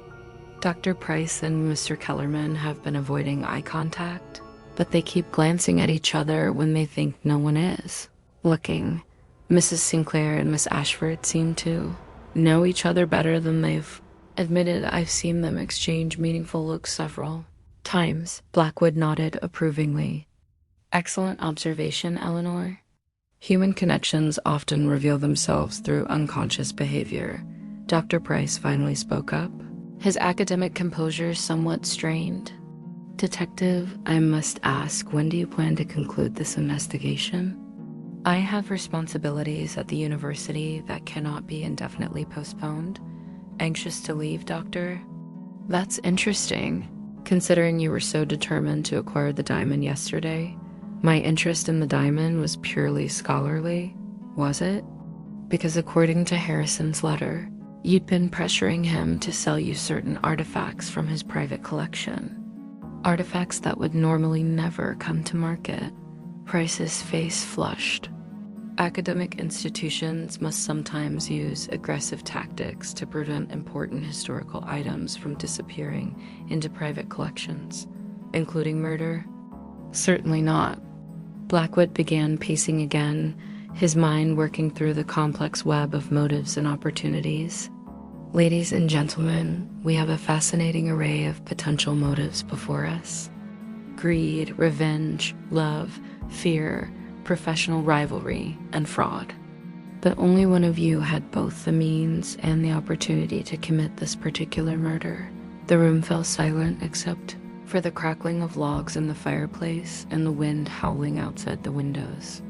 "Dr. Price and Mr. Kellerman have been avoiding eye contact, but they keep glancing at each other when they think no one is looking. Mrs. Sinclair and Miss Ashford seem to know each other better than they've admitted. I've seen them exchange meaningful looks several times." Blackwood nodded approvingly. "Excellent observation, Eleanor. Human connections often reveal themselves through unconscious behavior." Dr. Price finally spoke up, his academic composure somewhat strained. "Detective, I must ask, when do you plan to conclude this investigation?" "I have responsibilities at the university that cannot be indefinitely postponed. Anxious to leave, Doctor?" "That's interesting, considering you were so determined to acquire the diamond yesterday. My interest in the diamond was purely scholarly, was it? Because according to Harrison's letter, you'd been pressuring him to sell you certain artifacts from his private collection. Artifacts that would normally never come to market." Price's face flushed. "Academic institutions must sometimes use aggressive tactics to prevent important historical items from disappearing into private collections, including murder." "Certainly not." Blackwood began pacing again, his mind working through the complex web of motives and opportunities. Ladies and gentlemen, we have a fascinating array of potential motives before us. Greed, revenge, love, fear, professional rivalry, and fraud. But only one of you had both the means and the opportunity to commit this particular murder. The room fell silent except for the crackling of logs in the fireplace and the wind howling outside the windows.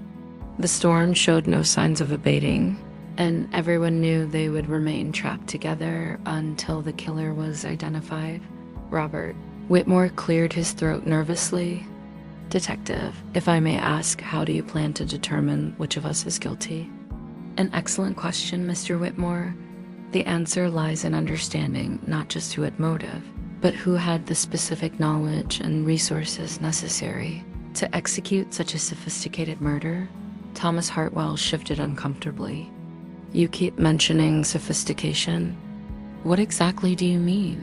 The storm showed no signs of abating, and everyone knew they would remain trapped together until the killer was identified. Robert Whitmore cleared his throat nervously. Detective, if I may ask, how do you plan to determine which of us is guilty? An excellent question, Mr. Whitmore. The answer lies in understanding not just who had motive, but who had the specific knowledge and resources necessary to execute such a sophisticated murder. Thomas Hartwell shifted uncomfortably. You keep mentioning sophistication. What exactly do you mean?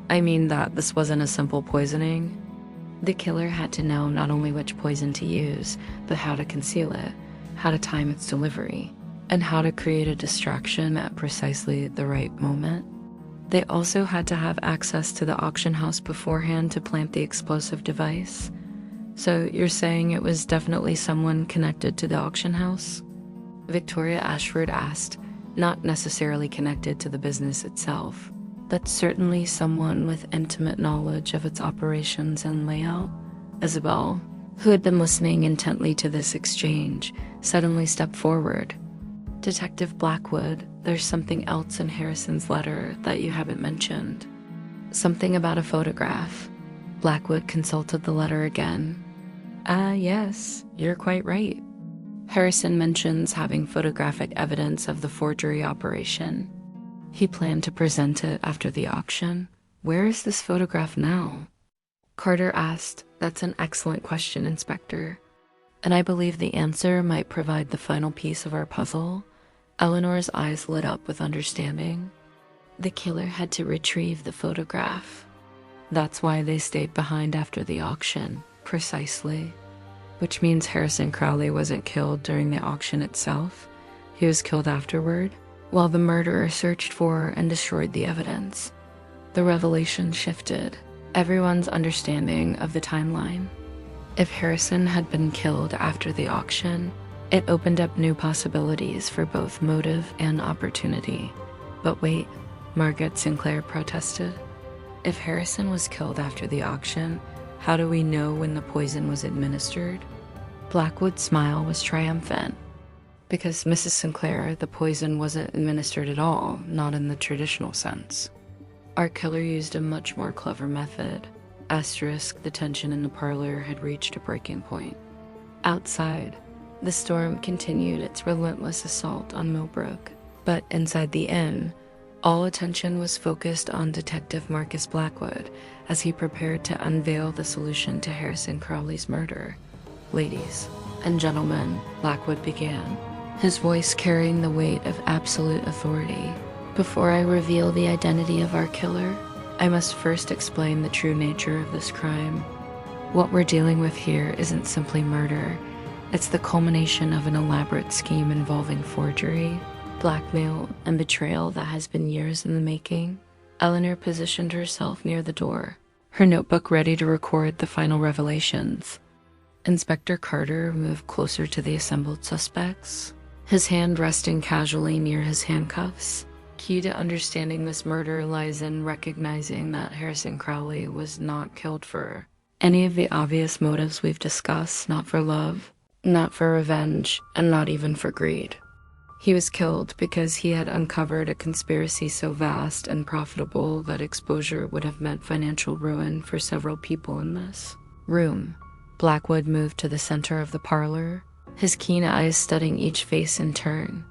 I mean that this wasn't a simple poisoning. The killer had to know not only which poison to use, but how to conceal it, how to time its delivery, and how to create a distraction at precisely the right moment. They also had to have access to the auction house beforehand to plant the explosive device. So you're saying it was definitely someone connected to the auction house? Victoria Ashford asked, not necessarily connected to the business itself, but certainly someone with intimate knowledge of its operations and layout. Isabel, who had been listening intently to this exchange, suddenly stepped forward. Detective Blackwood, there's something else in Harrison's letter that you haven't mentioned. Something about a photograph. Blackwood consulted the letter again. Yes, you're quite right. Harrison mentions having photographic evidence of the forgery operation. He planned to present it after the auction. Where is this photograph now? Carter asked, That's an excellent question, Inspector. And I believe the answer might provide the final piece of our puzzle. Eleanor's eyes lit up with understanding. The killer had to retrieve the photograph. That's why they stayed behind after the auction, precisely. Which means Harrison Crowley wasn't killed during the auction itself. He was killed afterward, while the murderer searched for and destroyed the evidence. The revelation shifted everyone's understanding of the timeline. If Harrison had been killed after the auction, it opened up new possibilities for both motive and opportunity. But wait, Margaret Sinclair protested. If Harrison was killed after the auction, how do we know when the poison was administered? Blackwood's smile was triumphant. Because Mrs. Sinclair, the poison wasn't administered at all, not in the traditional sense. Our killer used a much more clever method. Asterisk, the tension in the parlor had reached a breaking point. Outside, the storm continued its relentless assault on Millbrook, but inside the inn, all attention was focused on Detective Marcus Blackwood as he prepared to unveil the solution to Harrison Crowley's murder. Ladies and gentlemen, Blackwood began, his voice carrying the weight of absolute authority. Before I reveal the identity of our killer, I must first explain the true nature of this crime. What we're dealing with here isn't simply murder. It's the culmination of an elaborate scheme involving forgery, blackmail, and betrayal that has been years in the making. Eleanor positioned herself near the door, her notebook ready to record the final revelations. Inspector Carter moved closer to the assembled suspects, his hand resting casually near his handcuffs. Key to understanding this murder lies in recognizing that Harrison Crowley was not killed for any of the obvious motives we've discussed, not for love, not for revenge, and not even for greed. He was killed because he had uncovered a conspiracy so vast and profitable that exposure would have meant financial ruin for several people in this room. Blackwood moved to the center of the parlor, his keen eyes studying each face in turn.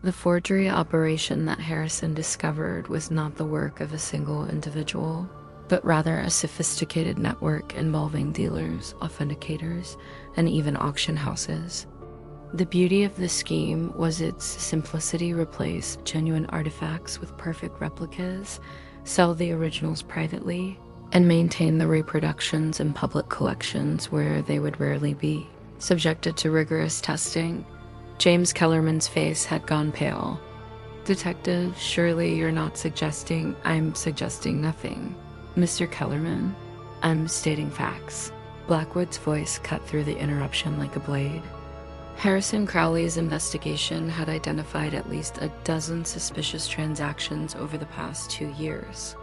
The forgery operation that Harrison discovered was not the work of a single individual, but rather a sophisticated network involving dealers, authenticators, and even auction houses. The beauty of the scheme was its simplicity: replace genuine artifacts with perfect replicas, sell the originals privately, and maintain the reproductions in public collections where they would rarely be subjected to rigorous testing. James Kellerman's face had gone pale. "Detective, surely you're not suggesting—" "I'm suggesting nothing. Mr. Kellerman, I'm stating facts." Blackwood's voice cut through the interruption like a blade. Harrison Crowley's investigation had identified at least a dozen suspicious transactions over the past 2 years.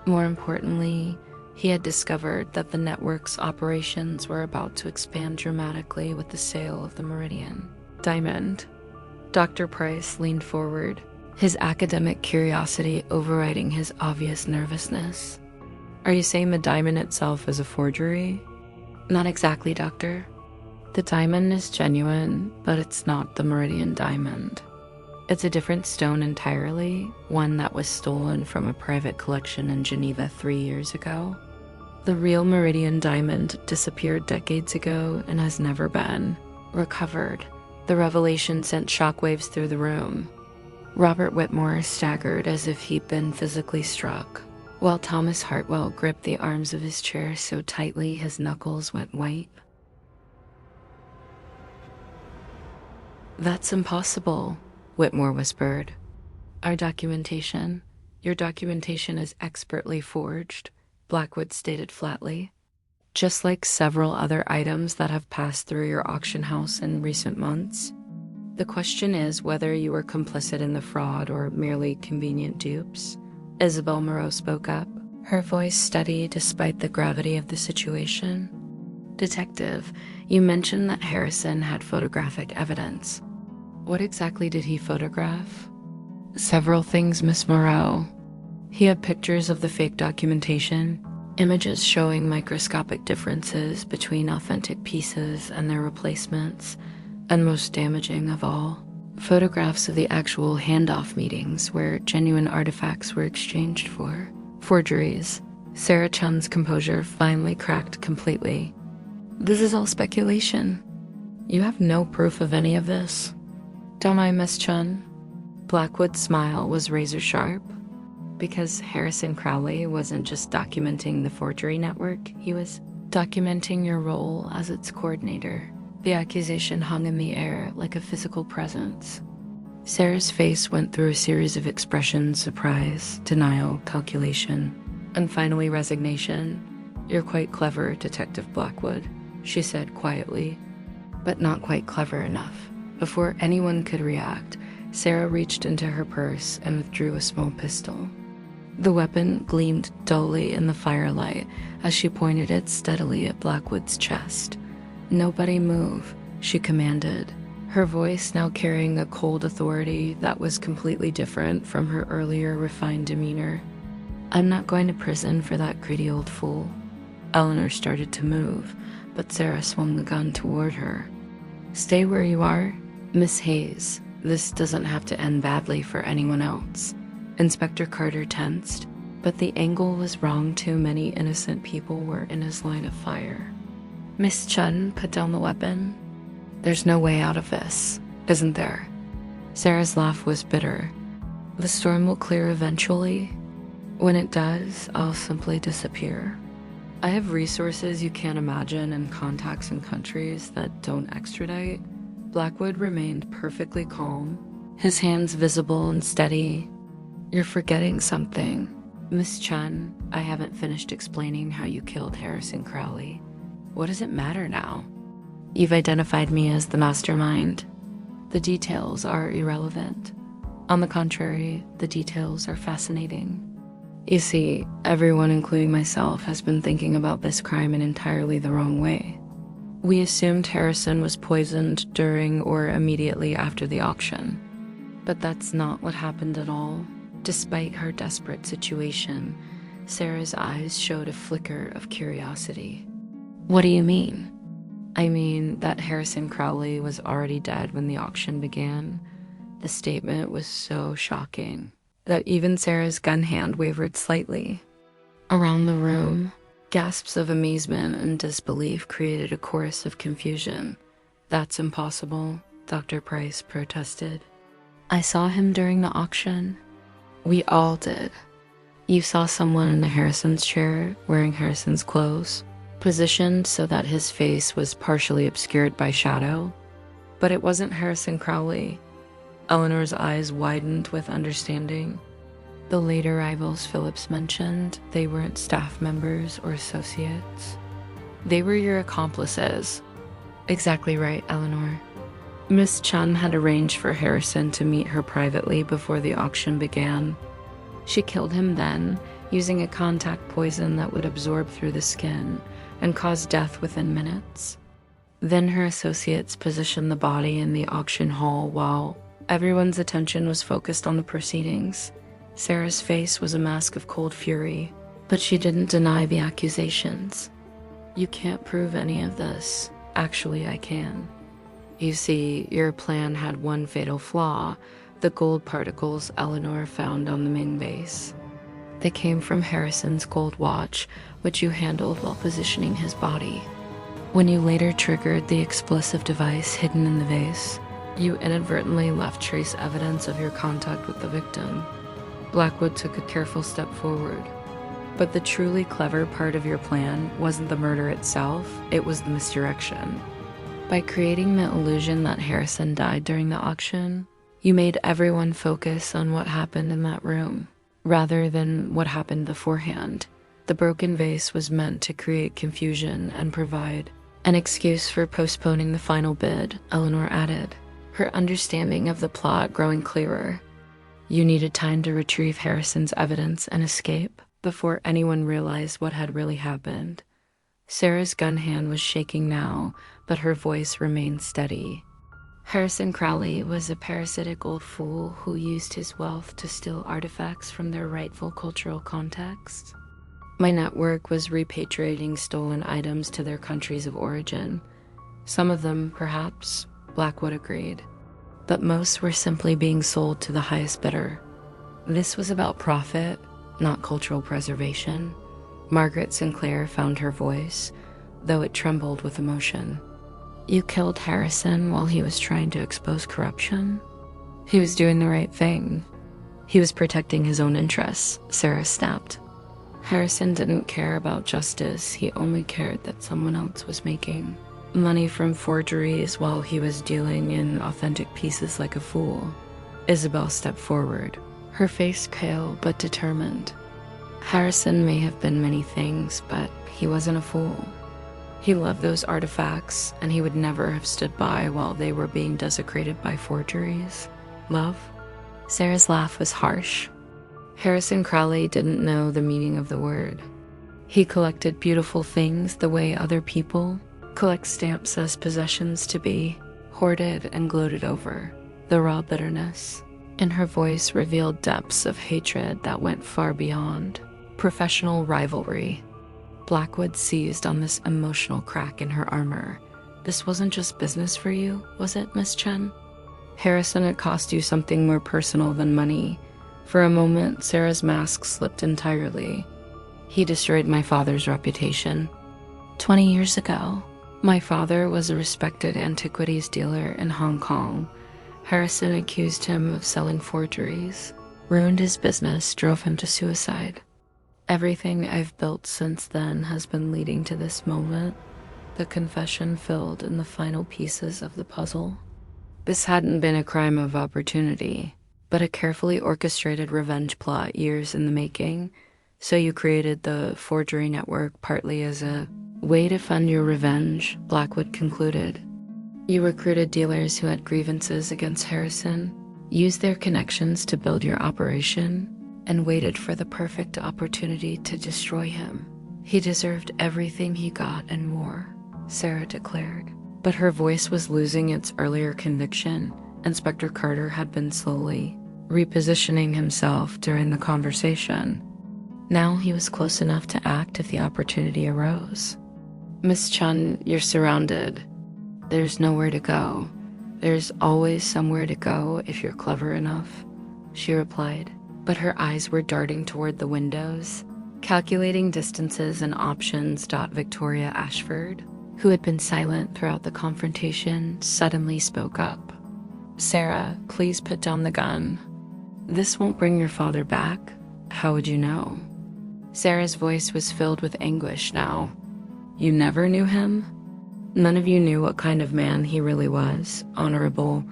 More importantly, he had discovered that the network's operations were about to expand dramatically with the sale of the Meridian Diamond. Dr. Price leaned forward, his academic curiosity overriding his obvious nervousness. "Are you saying the diamond itself is a forgery?" "Not exactly, Doctor. The diamond is genuine, but it's not the Meridian Diamond. It's a different stone entirely, one that was stolen from a private collection in Geneva 3 years ago. The real Meridian Diamond disappeared decades ago and has never been recovered." The revelation sent shockwaves through the room. Robert Whitmore staggered as if he'd been physically struck, while Thomas Hartwell gripped the arms of his chair so tightly his knuckles went white. "That's impossible," Whitmore whispered. Your documentation is expertly forged," Blackwood stated flatly. "Just like several other items that have passed through your auction house in recent months. The question is whether you were complicit in the fraud or merely convenient dupes." Isabel Moreau spoke up, her voice steady despite the gravity of the situation. "Detective, you mentioned that Harrison had photographic evidence. What exactly did he photograph?" "Several things, Miss Moreau. He had pictures of the fake documentation, images showing microscopic differences between authentic pieces and their replacements, and most damaging of all, photographs of the actual handoff meetings where genuine artifacts were exchanged for forgeries." Sarah Chun's composure finally cracked completely. "This is all speculation. You have no proof of any of this." "Don't I, Miss Chun?" Blackwood's smile was razor sharp. Because Harrison Crowley wasn't just documenting the forgery network, he was documenting your role as its coordinator. The accusation hung in the air like a physical presence. Sarah's face went through a series of expressions: surprise, denial, calculation, and finally resignation. "You're quite clever, Detective Blackwood," she said quietly, "but not quite clever enough." Before anyone could react, Sarah reached into her purse and withdrew a small pistol. The weapon gleamed dully in the firelight as she pointed it steadily at Blackwood's chest. "Nobody move," she commanded, her voice now carrying a cold authority that was completely different from her earlier refined demeanor. "I'm not going to prison for that greedy old fool." Eleanor started to move, but Sarah swung the gun toward her. "Stay where you are. Miss Hayes, this doesn't have to end badly for anyone else." Inspector Carter tensed, but the angle was wrong. Too many innocent people were in his line of fire. "Miss Chun, put down the weapon. There's no way out of this, isn't there?" Sarah's laugh was bitter. "The storm will clear eventually. When it does, I'll simply disappear. I have resources you can't imagine and contacts in countries that don't extradite." Blackwood remained perfectly calm, his hands visible and steady. "You're forgetting something. Miss Chun, I haven't finished explaining how you killed Harrison Crowley. What does it matter now? You've identified me as the mastermind. The details are irrelevant. On the contrary, the details are fascinating. You see, everyone, including myself, has been thinking about this crime in entirely the wrong way. We assumed Harrison was poisoned during or immediately after the auction. But that's not what happened at all." Despite her desperate situation, Sarah's eyes showed a flicker of curiosity. "What do you mean?" "I mean that Harrison Crowley was already dead when the auction began." The statement was so shocking that even Sarah's gun hand wavered slightly. Around the room, gasps of amazement and disbelief created a chorus of confusion. "That's impossible," Dr. Price protested. "I saw him during the auction." "We all did. You saw someone in the Harrison's chair wearing Harrison's clothes, positioned so that his face was partially obscured by shadow." But it wasn't Harrison Crowley. Eleanor's eyes widened with understanding. The late arrivals Phillips mentioned, they weren't staff members or associates. They were your accomplices. Exactly right, Eleanor. Miss Chun had arranged for Harrison to meet her privately before the auction began. She killed him then, using a contact poison that would absorb through the skin and cause death within minutes. Then her associates positioned the body in the auction hall while everyone's attention was focused on the proceedings. Sarah's face was a mask of cold fury, but she didn't deny the accusations. You can't prove any of this. Actually, I can. You see, your plan had one fatal flaw, the gold particles Eleanor found on the Ming base. They came from Harrison's gold watch, which you handled while positioning his body. When you later triggered the explosive device hidden in the vase, you inadvertently left trace evidence of your contact with the victim. Blackwood took a careful step forward. But the truly clever part of your plan wasn't the murder itself, it was the misdirection. By creating the illusion that Harrison died during the auction, you made everyone focus on what happened in that room, rather than what happened beforehand. The broken vase was meant to create confusion and provide an excuse for postponing the final bid, Eleanor added, her understanding of the plot growing clearer. You needed time to retrieve Harrison's evidence and escape before anyone realized what had really happened. Sarah's gun hand was shaking now, but her voice remained steady. Harrison Crowley was a parasitic old fool who used his wealth to steal artifacts from their rightful cultural context. My network was repatriating stolen items to their countries of origin. Some of them, perhaps, Blackwood agreed, but most were simply being sold to the highest bidder. This was about profit, not cultural preservation. Margaret Sinclair found her voice, though it trembled with emotion. You killed Harrison while he was trying to expose corruption? He was doing the right thing. He was protecting his own interests, Sarah snapped. Harrison didn't care about justice, he only cared that someone else was making money from forgeries while he was dealing in authentic pieces like a fool. Isabel stepped forward, her face pale but determined. Harrison may have been many things, but he wasn't a fool. He loved those artifacts, and he would never have stood by while they were being desecrated by forgeries. Love? Sarah's laugh was harsh. Harrison Crowley didn't know the meaning of the word. He collected beautiful things the way other people collect stamps as possessions to be hoarded and gloated over. The raw bitterness in her voice revealed depths of hatred that went far beyond professional rivalry. Blackwood seized on this emotional crack in her armor. This wasn't just business for you, was it, Miss Chen? Harrison had cost you something more personal than money. For a moment, Sarah's mask slipped entirely. He destroyed my father's reputation. 20 years ago, my father was a respected antiquities dealer in Hong Kong. Harrison accused him of selling forgeries, ruined his business, drove him to suicide. Everything I've built since then has been leading to this moment. The confession filled in the final pieces of the puzzle. This hadn't been a crime of opportunity, but a carefully orchestrated revenge plot years in the making. So you created the forgery network partly as a way to fund your revenge, Blackwood concluded. You recruited dealers who had grievances against Harrison, used their connections to build your operation, and waited for the perfect opportunity to destroy him. He deserved everything he got and more, Sarah declared. But her voice was losing its earlier conviction. Inspector Carter had been slowly repositioning himself during the conversation. Now he was close enough to act if the opportunity arose. Miss Chun, you're surrounded. There's nowhere to go. There's always somewhere to go if you're clever enough, she replied. But her eyes were darting toward the windows, calculating distances and options. Victoria Ashford, who had been silent throughout the confrontation, suddenly spoke up. Sarah, please put down the gun. This won't bring your father back. How would you know? Sarah's voice was filled with anguish now. You never knew him? None of you knew what kind of man he really was: honorable,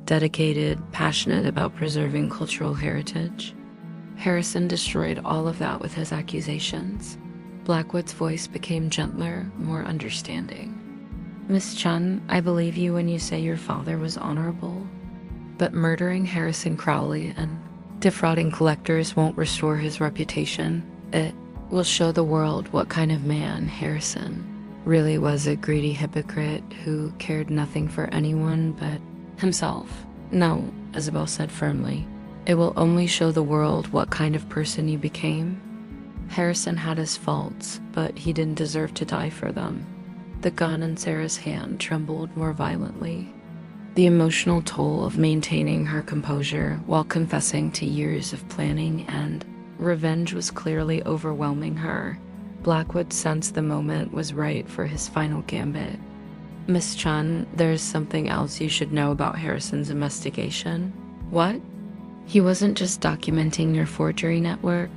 dedicated, passionate about preserving cultural heritage. Harrison destroyed all of that with his accusations. Blackwood's voice became gentler, more understanding. Miss Chun, I believe you when you say your father was honorable. But murdering Harrison Crowley and defrauding collectors won't restore his reputation. It will show the world what kind of man Harrison really was: a greedy hypocrite who cared nothing for anyone but himself. No, Isabel said firmly. It will only show the world what kind of person you became. Harrison had his faults, but he didn't deserve to die for them. The gun in Sarah's hand trembled more violently. The emotional toll of maintaining her composure while confessing to years of planning and revenge was clearly overwhelming her. Blackwood sensed the moment was right for his final gambit. Miss Chun, there's something else you should know about Harrison's investigation. What? He wasn't just documenting your forgery network.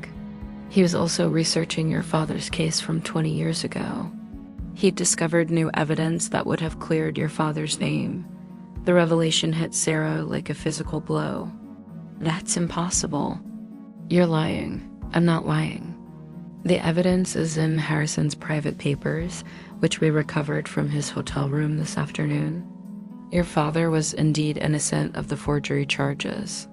He was also researching your father's case from 20 years ago. He'd discovered new evidence that would have cleared your father's name. The revelation hit Sarah like a physical blow. That's impossible. You're lying. I'm not lying. The evidence is in Harrison's private papers, which we recovered from his hotel room this afternoon. Your father was indeed innocent of the forgery charges.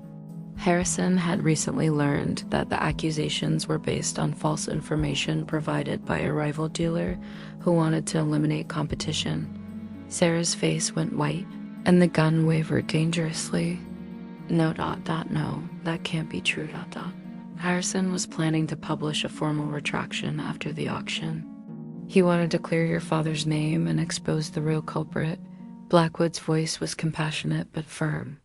Harrison had recently learned that the accusations were based on false information provided by a rival dealer who wanted to eliminate competition. Sarah's face went white, and the gun wavered dangerously. No, that can't be true, Harrison was planning to publish a formal retraction after the auction. He wanted to clear your father's name and expose the real culprit. Blackwood's voice was compassionate but firm.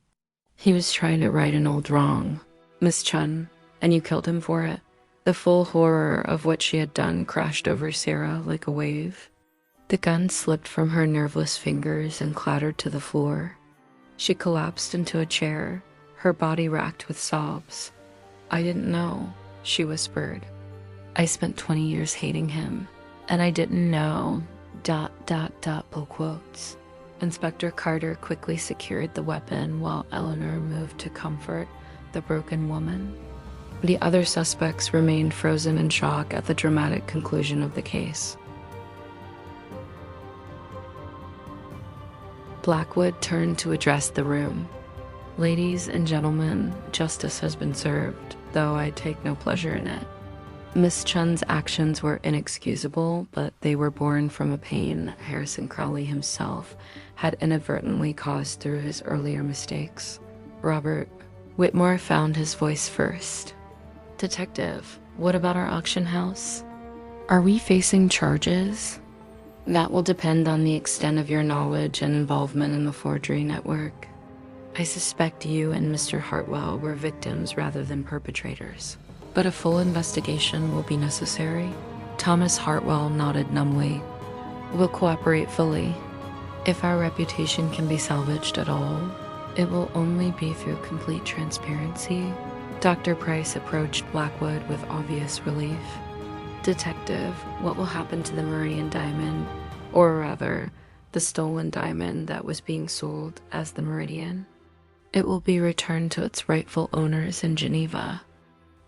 He was trying to right an old wrong, Miss Chun, and you killed him for it. The full horror of what she had done crashed over Sarah like a wave. The gun slipped from her nerveless fingers and clattered to the floor. She collapsed into a chair, her body racked with sobs. I didn't know, she whispered. I spent 20 years hating him, and I didn't know, ... pull quotes. Inspector Carter quickly secured the weapon while Eleanor moved to comfort the broken woman. The other suspects remained frozen in shock at the dramatic conclusion of the case. Blackwood turned to address the room. Ladies and gentlemen, justice has been served, though I take no pleasure in it. Miss Chun's actions were inexcusable, but they were born from a pain Harrison Crowley himself had inadvertently caused through his earlier mistakes. Robert Whitmore found his voice first. Detective, what about our auction house? Are we facing charges? That will depend on the extent of your knowledge and involvement in the forgery network. I suspect you and Mr. Hartwell were victims rather than perpetrators, but a full investigation will be necessary. Thomas Hartwell nodded numbly. We'll cooperate fully. If our reputation can be salvaged at all, it will only be through complete transparency. Dr. Price approached Blackwood with obvious relief. Detective, what will happen to the Meridian Diamond, or rather, the stolen diamond that was being sold as the Meridian? It will be returned to its rightful owners in Geneva.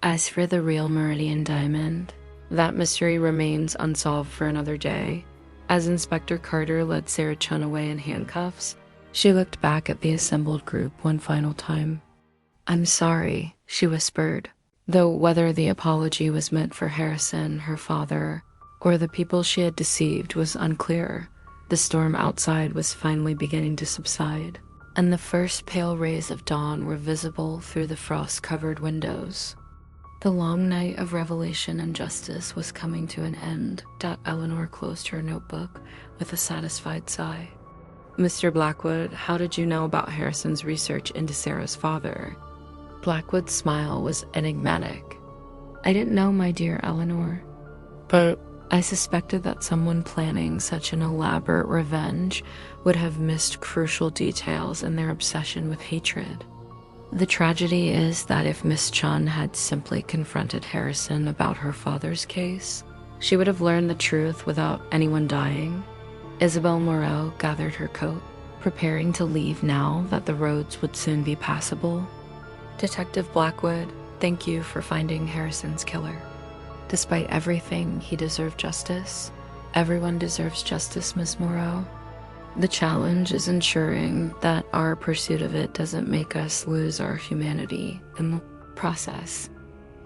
As for the real Meridian Diamond, that mystery remains unsolved for another day. As Inspector Carter led Sarah Chun away in handcuffs, she looked back at the assembled group one final time. I'm sorry, she whispered, though whether the apology was meant for Harrison, her father, or the people she had deceived was unclear. The storm outside was finally beginning to subside, and the first pale rays of dawn were visible through the frost-covered windows. The long night of revelation and justice was coming to an end. Eleanor closed her notebook with a satisfied sigh. Mr. Blackwood, how did you know about Harrison's research into Sarah's father? Blackwood's smile was enigmatic. I didn't know, my dear Eleanor, but I suspected that someone planning such an elaborate revenge would have missed crucial details in their obsession with hatred. The tragedy is that if Miss Chun had simply confronted Harrison about her father's case, she would have learned the truth without anyone dying. Isabel Morel gathered her coat, preparing to leave now that the roads would soon be passable. Detective Blackwood, thank you for finding Harrison's killer. Despite everything, he deserved justice. Everyone deserves justice, Miss Morel. The challenge is ensuring that our pursuit of it doesn't make us lose our humanity in the process.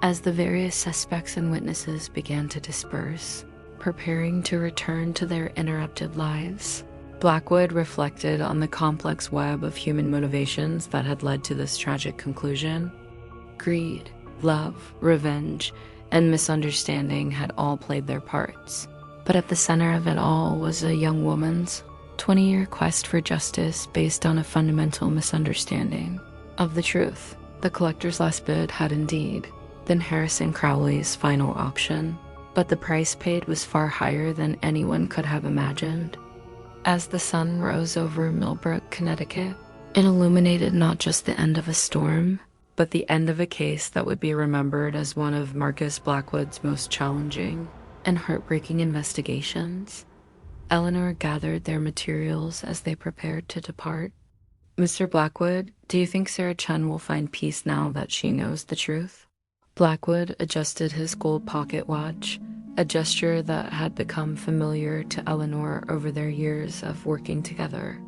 As the various suspects and witnesses began to disperse, preparing to return to their interrupted lives, Blackwood reflected on the complex web of human motivations that had led to this tragic conclusion. Greed, love, revenge, and misunderstanding had all played their parts. But at the center of it all was a young woman's 20-year quest for justice based on a fundamental misunderstanding of the truth. The collector's last bid had indeed been Harrison Crowley's final option, but the price paid was far higher than anyone could have imagined. As the sun rose over Millbrook, Connecticut, it illuminated not just the end of a storm, but the end of a case that would be remembered as one of Marcus Blackwood's most challenging and heartbreaking investigations. Eleanor gathered their materials as they prepared to depart. Mr. Blackwood, do you think Sarah Chen will find peace now that she knows the truth? Blackwood adjusted his gold pocket watch, a gesture that had become familiar to Eleanor over their years of working together.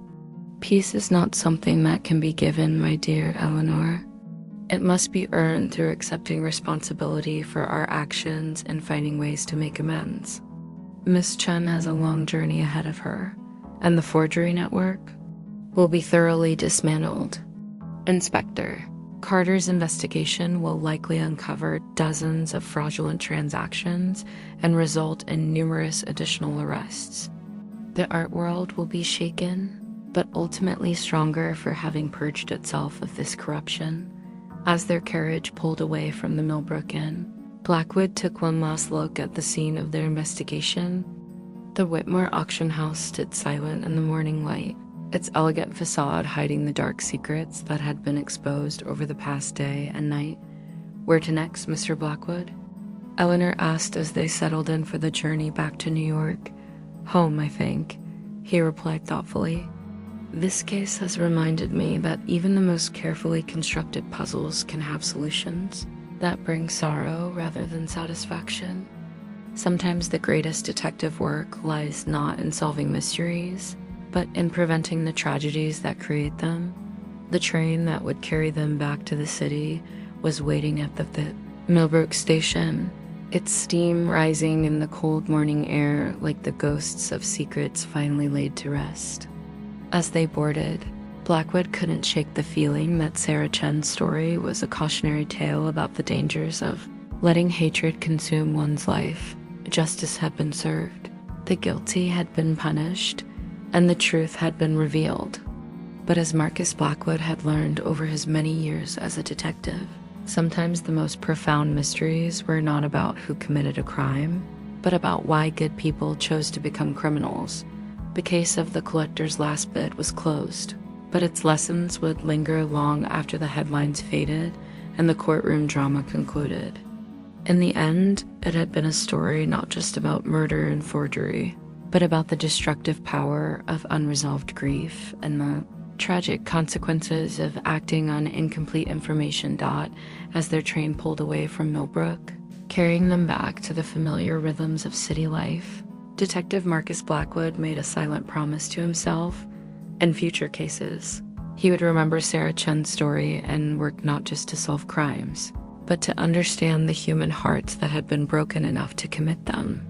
Peace is not something that can be given, my dear Eleanor. It must be earned through accepting responsibility for our actions and finding ways to make amends. Miss Chen has a long journey ahead of her, and the forgery network will be thoroughly dismantled. Inspector, Carter's investigation will likely uncover dozens of fraudulent transactions and result in numerous additional arrests. The art world will be shaken, but ultimately stronger for having purged itself of this corruption. As their carriage pulled away from the Millbrook Inn, Blackwood took one last look at the scene of their investigation. The Whitmore auction house stood silent in the morning light, its elegant facade hiding the dark secrets that had been exposed over the past day and night. Where to next, Mr. Blackwood? Eleanor asked as they settled in for the journey back to New York. Home, I think, he replied thoughtfully. This case has reminded me that even the most carefully constructed puzzles can have solutions that bring sorrow rather than satisfaction. Sometimes the greatest detective work lies not in solving mysteries, but in preventing the tragedies that create them. The train that would carry them back to the city was waiting at the Millbrook station, its steam rising in the cold morning air like the ghosts of secrets finally laid to rest. As they boarded, Blackwood couldn't shake the feeling that Sarah Chen's story was a cautionary tale about the dangers of letting hatred consume one's life. Justice had been served, the guilty had been punished, and the truth had been revealed. But as Marcus Blackwood had learned over his many years as a detective, sometimes the most profound mysteries were not about who committed a crime, but about why good people chose to become criminals. The case of the collector's last bid was closed, but its lessons would linger long after the headlines faded and the courtroom drama concluded. In the end, it had been a story not just about murder and forgery, but about the destructive power of unresolved grief and the tragic consequences of acting on incomplete information. As their train pulled away from Millbrook, carrying them back to the familiar rhythms of city life, Detective Marcus Blackwood made a silent promise to himself. In future cases, he would remember Sarah Chen's story and work not just to solve crimes, but to understand the human hearts that had been broken enough to commit them.